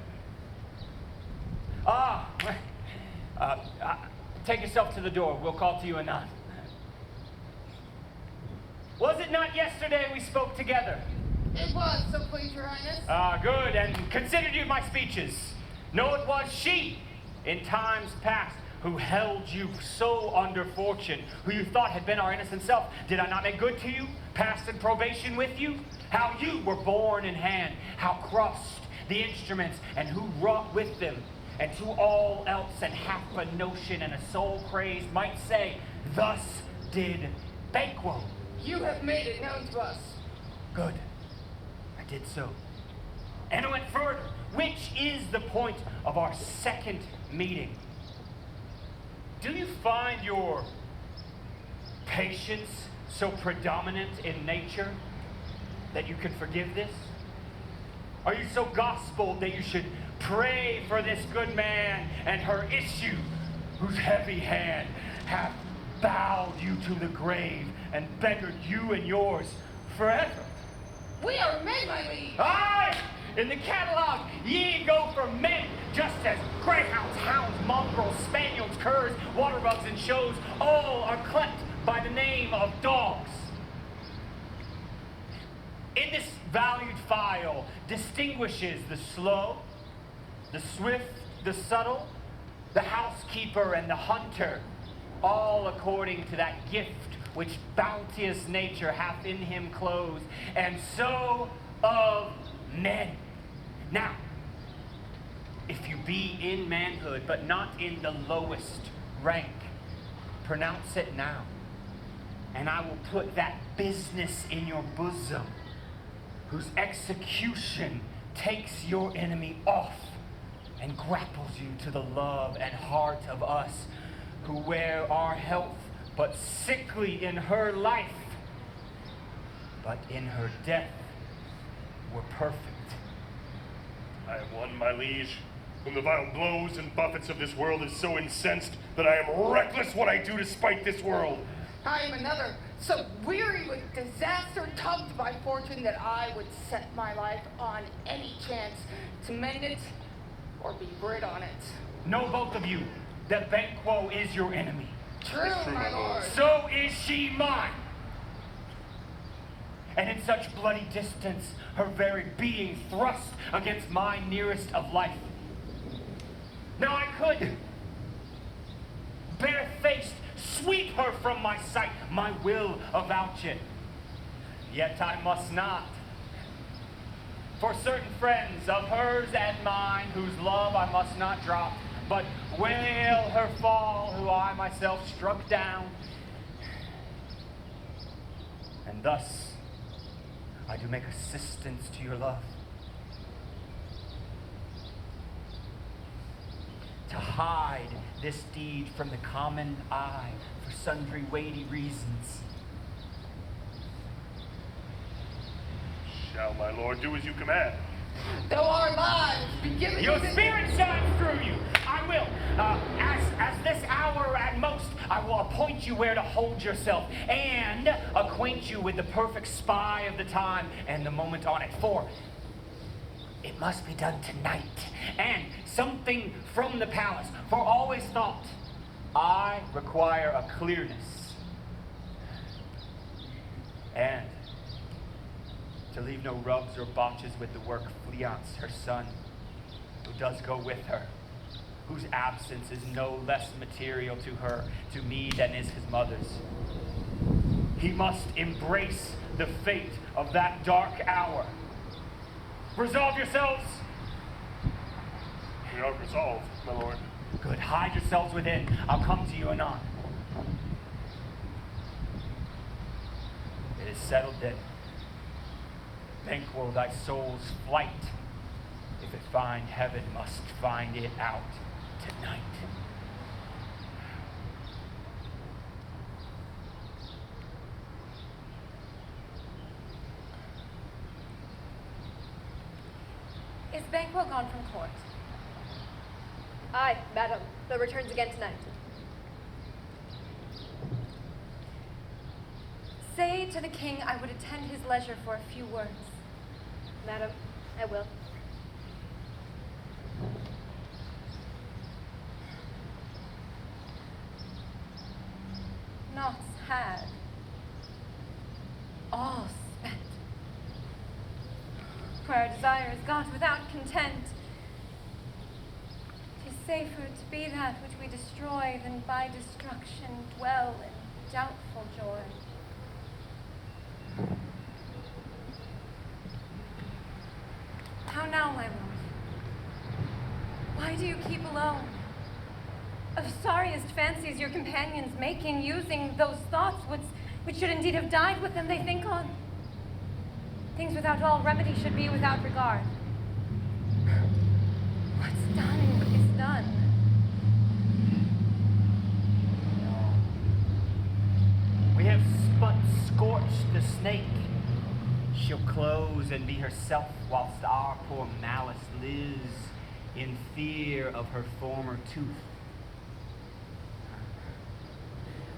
Take yourself to the door. We'll call to you anon. Was it not yesterday we spoke together? It was, so please, Your Highness. Good, and considered you my speeches. No, it was she, in times past, who held you so under fortune, who you thought had been our innocent self. Did I not make good to you, passed in probation with you? How you were borne in hand, how crossed the instruments, and who wrought with them, and to all else, and half a notion and a soul crazed might say, thus did Banquo. You have made it known to us. Good. I did so. And I went further, which is the point of our second meeting. Do you find your patience so predominant in nature that you can forgive this? Are you so gospeled that you should pray for this good man and her issue, whose heavy hand hath bowed you to the grave and beggared you and yours forever? We are men, my liege. Aye! In the catalog, ye go for men, just as greyhounds, hounds, mongrels, spaniels, curs, waterbugs, and shows, all are clept by the name of dogs. In this valued file distinguishes the slow, the swift, the subtle, the housekeeper, and the hunter, all according to that gift which bounteous nature hath in him clothed, and so of men. Now, if you be in manhood, but not in the lowest rank, pronounce it now, and I will put that business in your bosom, whose execution takes your enemy off and grapples you to the love and heart of us, who wear our health but sickly in her life, but in her death were perfect. I am one, my liege, whom the vile blows and buffets of this world is so incensed that I am reckless what I do to spite this world. I am another, so weary with disaster, tugged by fortune, that I would set my life on any chance to mend it or be rid on it. Know both of you that Banquo is your enemy. True, my lord. So is she mine. And in such bloody distance, her very being thrust against my nearest of life. Now I could, barefaced, sweep her from my sight, my will avouch it. Yet I must not. For certain friends of hers and mine, whose love I must not drop, but wail her fall, who I myself struck down. And thus I do make assistance to your love, to hide this deed from the common eye for sundry weighty reasons. Shall my lord do as you command? Though our lives be given Your to the- spirit shines through you. I will. As this hour at most, I will appoint you where to hold yourself and acquaint you with the perfect spy of the time and the moment on it. For it must be done tonight. And something from the palace. For always thought, I require a clearness. And to leave no rubs or botches with the work, Fleance, her son, who does go with her, whose absence is no less material to her, to me, than is his mother's. He must embrace the fate of that dark hour. Resolve yourselves. We are resolved, my lord. Good, hide yourselves within. I'll come to you anon. It is settled then. Banquo thy soul's flight. If it find heaven, must find it out tonight. Is Banquo gone from court? Aye, madam, but returns again tonight. Say to the king I would attend his leisure for a few words. Madam, I will. Naughts had. All spent. Where our desire is got without content. 'Tis safer to be that which we destroy than by destruction dwell in doubtful joy. How now, my lord? Why do you keep alone? Of sorriest fancies your companions making, using those thoughts which should indeed have died with them they think on. Things without all remedy should be without regard. What's done is done. We have scorched the snake. She'll close and be herself, whilst our poor malice lives in fear of her former tooth.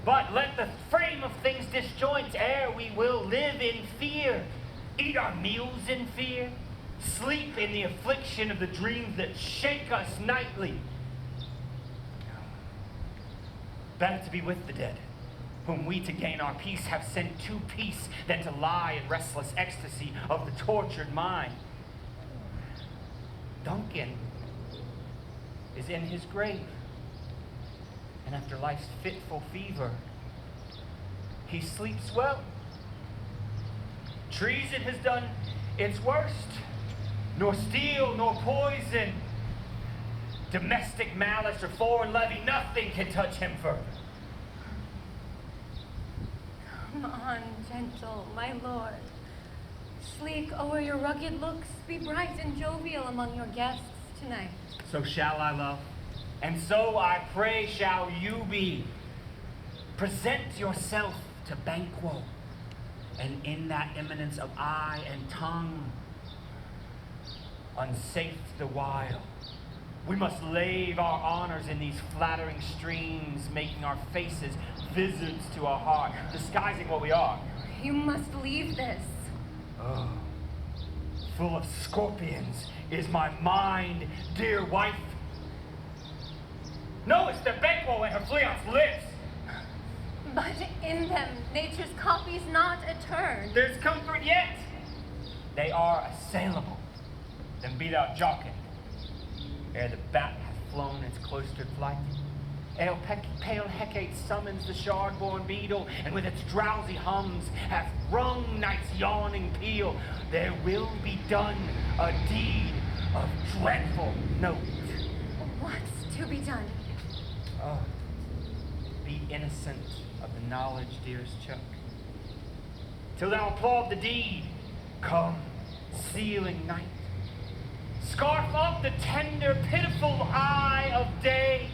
But let the frame of things disjoint, ere we will live in fear, eat our meals in fear, sleep in the affliction of the dreams that shake us nightly. Better to be with the dead, whom we to gain our peace have sent to peace, than to lie in restless ecstasy of the tortured mind. Duncan is in his grave, and after life's fitful fever, he sleeps well. Treason has done its worst, nor steel nor poison, domestic malice or foreign levy, nothing can touch him further. Come on, gentle, my lord. Sleek o'er your rugged looks, be bright and jovial among your guests tonight. So shall I, love, and so I pray shall you be. Present yourself to Banquo, and in that eminence of eye and tongue, unsafe the while, we must lave our honors in these flattering streams, making our faces visits to our heart, disguising what we are. You must leave this. Oh, full of scorpions is my mind, dear wife. Knowest that Banquo and her fiance lives. But in them nature's copies not etern. There's comfort yet. They are assailable. Then be thou jocund, ere the bat hath flown its cloistered flight. Ere pale Hecate summons the shard-born beetle, and with its drowsy hums hath rung night's yawning peal, there will be done a deed of dreadful note. What's to be done? Oh, be innocent of the knowledge, dearest Chuck. Till thou applaud the deed, come, sealing night. Scarf up the tender, pitiful eye of day,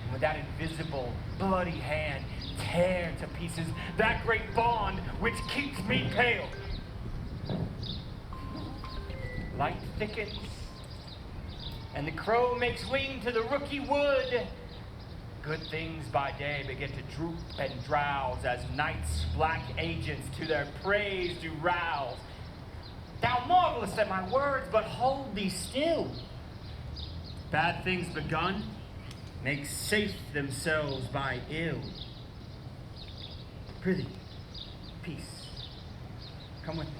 and with that invisible, bloody hand, tear to pieces that great bond which keeps me pale. Light thickens, and the crow makes wing to the rooky wood. Good things by day begin to droop and drowse, as night's black agents to their praise do rouse. Thou marvelest at my words, but hold thee still. Bad things begun make safe themselves by ill. Prithee, peace, come with me.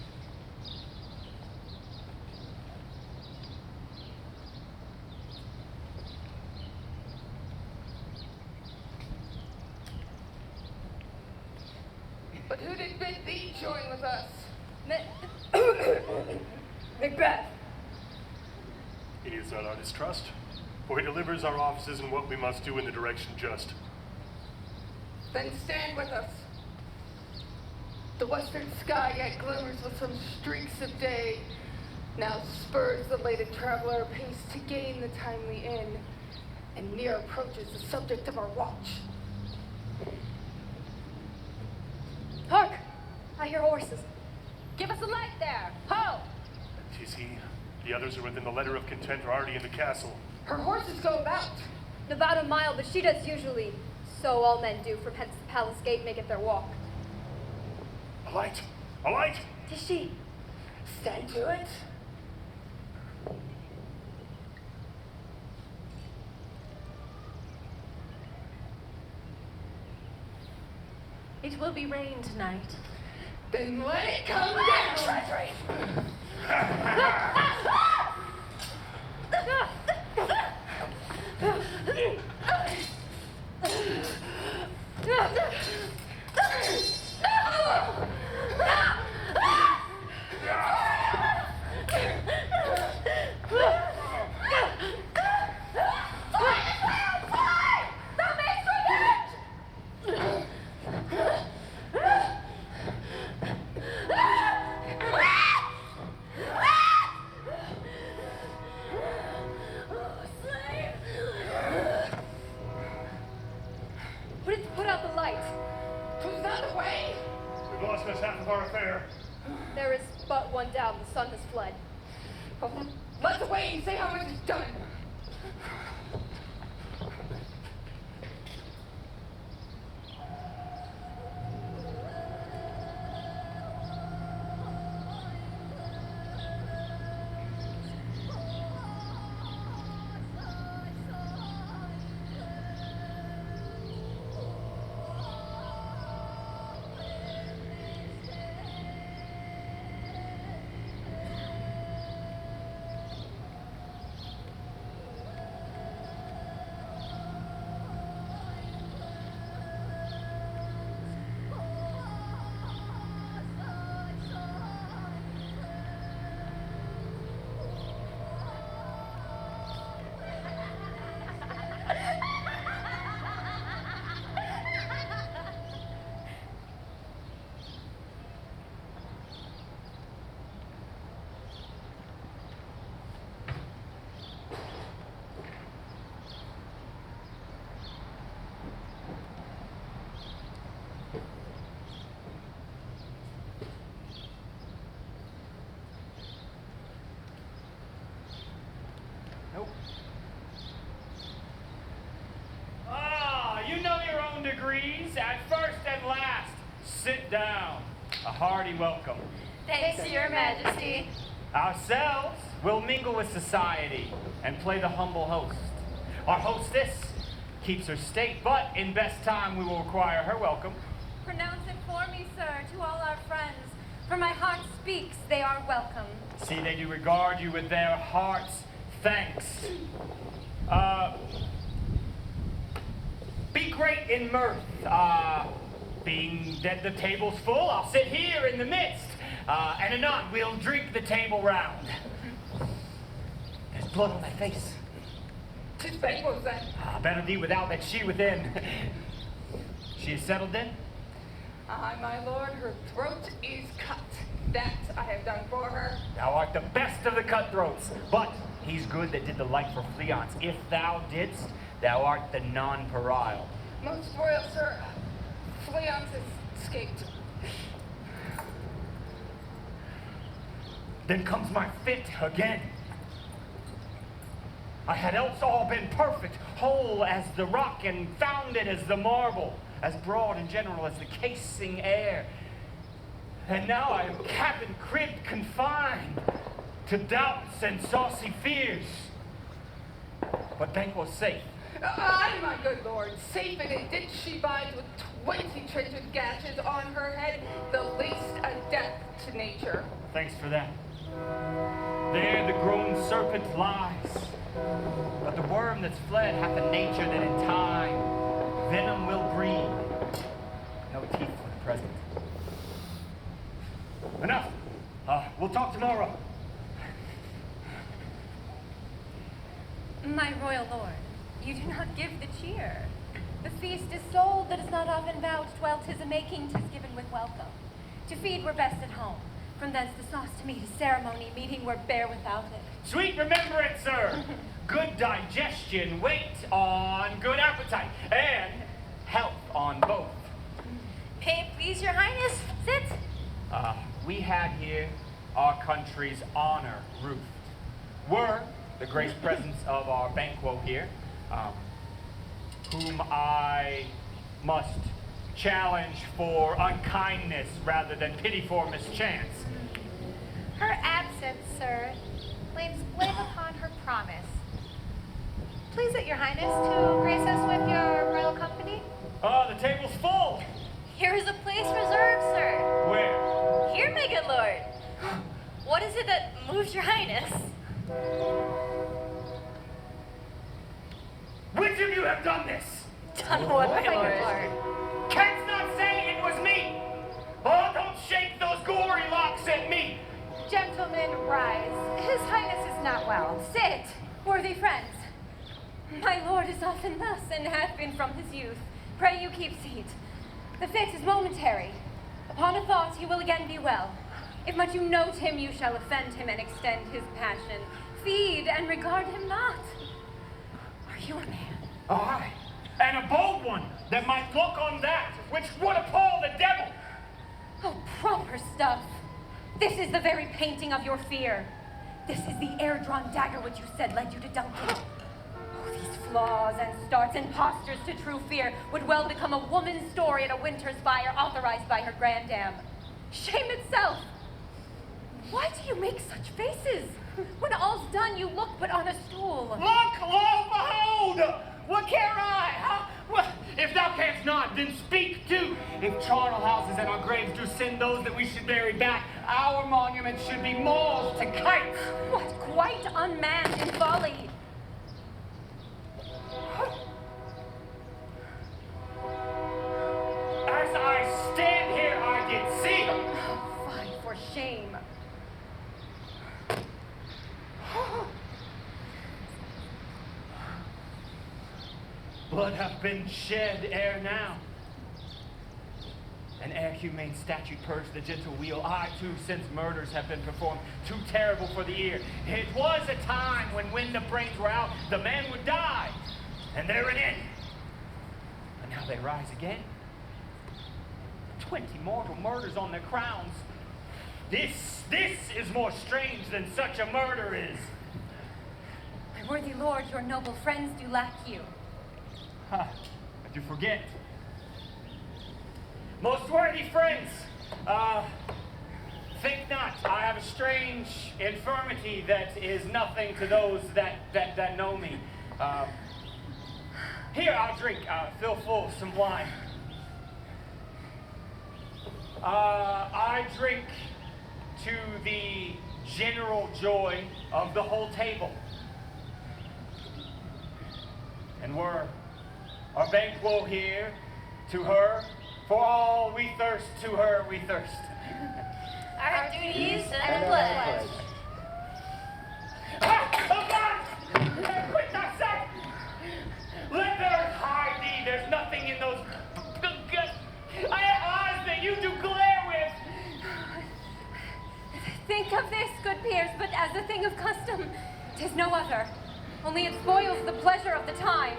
But who did bid thee join with us? Macbeth! He is not our distrust, for he delivers our offices in what we must do in the direction just. Then stand with us. The western sky yet glimmers with some streaks of day. Now spurs the lated traveler apace to gain the timely inn, and near approaches the subject of our watch. Hark! I hear horses. Give us a light there. Ho! 'Tis he, The others are within the letter of content or already in the castle. Her horses go about. About a mile, but she does usually. So all men do, from hence the palace gate maketh their walk. A light! A light! Does she stand to it? It will be rain tonight. Then let it come down! Treachery! Put out the light. Who's that away? We've lost us half of our affair. There is but one down. The sun has fled. Let's away and say how much is done. You know your own degrees, at first and last. Sit down. A hearty welcome. Thanks, Your Majesty. Ourselves will mingle with society and play the humble host. Our hostess keeps her state, but in best time we will require her welcome. Pronounce it for me, sir, to all our friends. For my heart speaks, they are welcome. See, they do regard you with their hearts' thanks. Be great in mirth. Being that the table's full, I'll sit here in the midst. And anon, we'll drink the table round. There's blood on my face. 'Tis Banquo's then. Better thee without than she within. She is settled then? Aye, my lord, her throat is cut. That I have done for her. Thou art the best of the cutthroats, but he's good that did the like for Fleance. If thou didst, thou art the non-parial. Most royal sir, Fleance has escaped. Then comes my fit again. I had else all been perfect, whole as the rock and founded as the marble, as broad and general as the casing air. And now I am cabin cribbed, confined to doubts and saucy fears. But Banquo's safe. Aye, my good lord, safe in a ditch she bides with 20 treasured gashes on her head, the least a death to nature. Thanks for that. There the grown serpent lies. But the worm that's fled hath a nature that in time venom will breed. No teeth for the present. Enough. We'll talk tomorrow. My royal lord, you do not give the cheer. The feast is sold that is not often vouched, while 'tis a making 'tis given with welcome. To feed we're best at home. From thence the sauce to meat, a ceremony meeting we're bare without it. Sweet remembrance, sir. Good digestion, wait on good appetite, and health on both. May it please your highness, sit. We had here our country's honor roofed. were the grace presence of our Banquo here, whom I must challenge for unkindness rather than pity for mischance. Her absence, sir, lays blame upon her promise. Please it your highness to grace us with your royal company? The table's full. Here is a place reserved, sir. Where? Here, my good lord. What is it that moves your highness? Which of you have done this? Done what, my lord? Canst not say it was me? Oh, don't shake those gory locks at me. Gentlemen, rise. His highness is not well. Sit, worthy friends. My lord is often thus, and hath been from his youth. Pray you keep seat. The fit is momentary. Upon a thought he will again be well. If much you note him, you shall offend him and extend his passion. Feed and regard him not. Are you a man? Aye, and a bold one that might look on that which would appall the devil. Oh, proper stuff. This is the very painting of your fear. This is the air-drawn dagger which you said led you to Duncan. Oh, these flaws and starts and postures to true fear would well become a woman's story at a winter's fire authorized by her grandam. Shame itself! Why do you make such faces? When all's done, you look but on a stool. Look, lo, behold! What care I? Huh? Well, if thou canst not, then speak too. If charnel houses and our graves do send those that we should bury back, our monuments should be mauled to kites. What quite unmanned in folly! As I stand here, I did see. Fie for shame. Blood hath been shed ere now. And ere humane statute purged the gentle wheel, I too, since murders have been performed, too terrible for the ear. It was a time when the brains were out, the man would die, and there an end. But now they rise again. 20 mortal murders on their crowns. This is more strange than such a murder is. My worthy lord, your noble friends do lack you. I do forget. Most worthy friends, think not, I have a strange infirmity that is nothing to those that know me. Here, I'll drink, fill full some wine. I drink to the general joy of the whole table. And were our Banquo here, to her, for all we thirst, to her we thirst. Our duties and a pledge. Oh God! Quit thy sight! Let the earth hide thee, there's nothing in those eyes that you do glare with. Think of this, good peers, but as a thing of custom, 'tis no other. Only it spoils the pleasure of the time.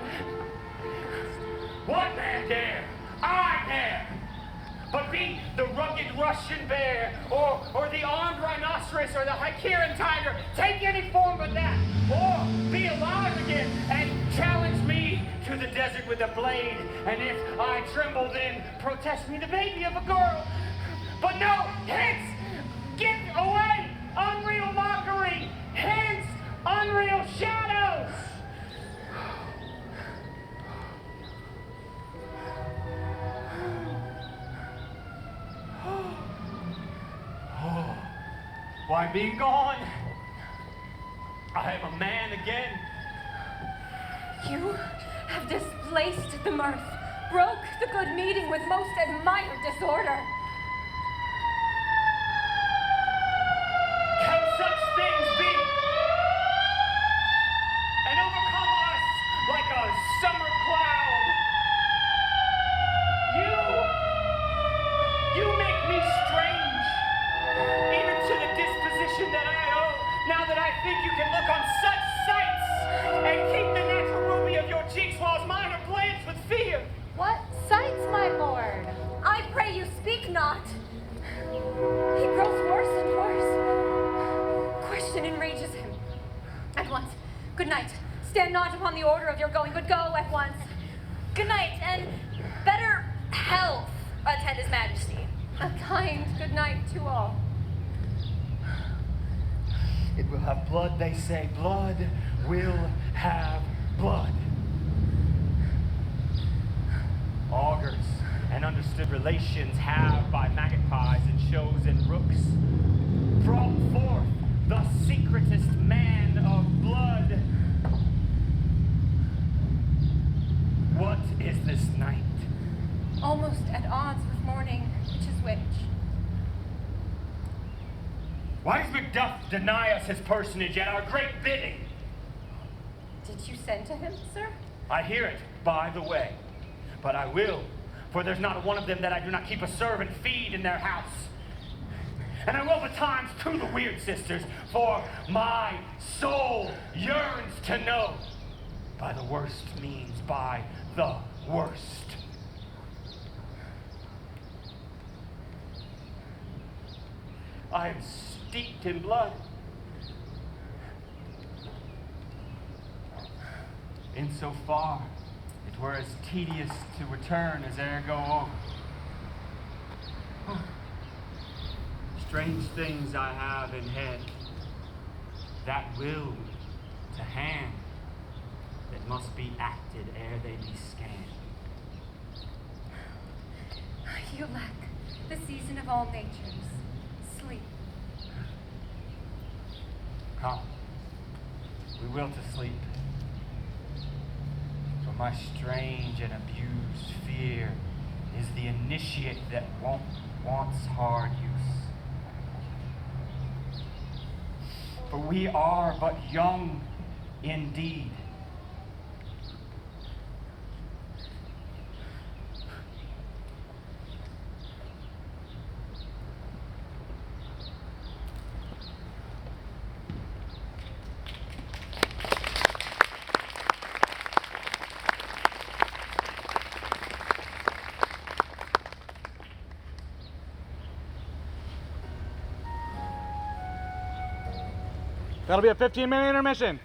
What man dare? I dare! But be the rugged Russian bear, or the armed rhinoceros, or the Hycean tiger, take any form but that, or be alive again and challenge me to the desert with a blade, and if I tremble then, protest me the baby of a girl. But no, hence! Get away! Unreal mockery! Hence! Unreal shadows! Why, being gone, I am a man again. You have displaced the mirth, broke the good meeting with most admired disorder. Can such things be? And overcome us like a summer cloud. You make me strange, even to the disposition that I owe, now that I think you can look on such sights and keep the natural ruby of your cheeks whilst mine are blanched with fear. What sights, my lord? I pray you speak the order of your going, but go at once. Good night, and better health attend His Majesty. A kind good night to all. It will have blood, they say. Blood will have blood. Augurs and understood relations have by magpies and shows and rooks brought forth the secretest man of blood. What is this night? Almost at odds with morning, which is which? Why does Macduff deny us his personage at our great bidding? Did you send to him, sir? I hear it, by the way. But I will, for there's not one of them that I do not keep a servant feed in their house. And I will betimes to the weird sisters, for my soul yearns to know, by the worst means, by the worst. I am steeped in blood. In so far, it were as tedious to return as e'er go over. Strange things I have in head, that will to hand, that must be acted ere they be scanned. You lack the season of all natures, sleep. Come, we will to sleep. For my strange and abused fear is the initiate that wants hard use. For we are but young indeed. That'll be a 15-minute intermission.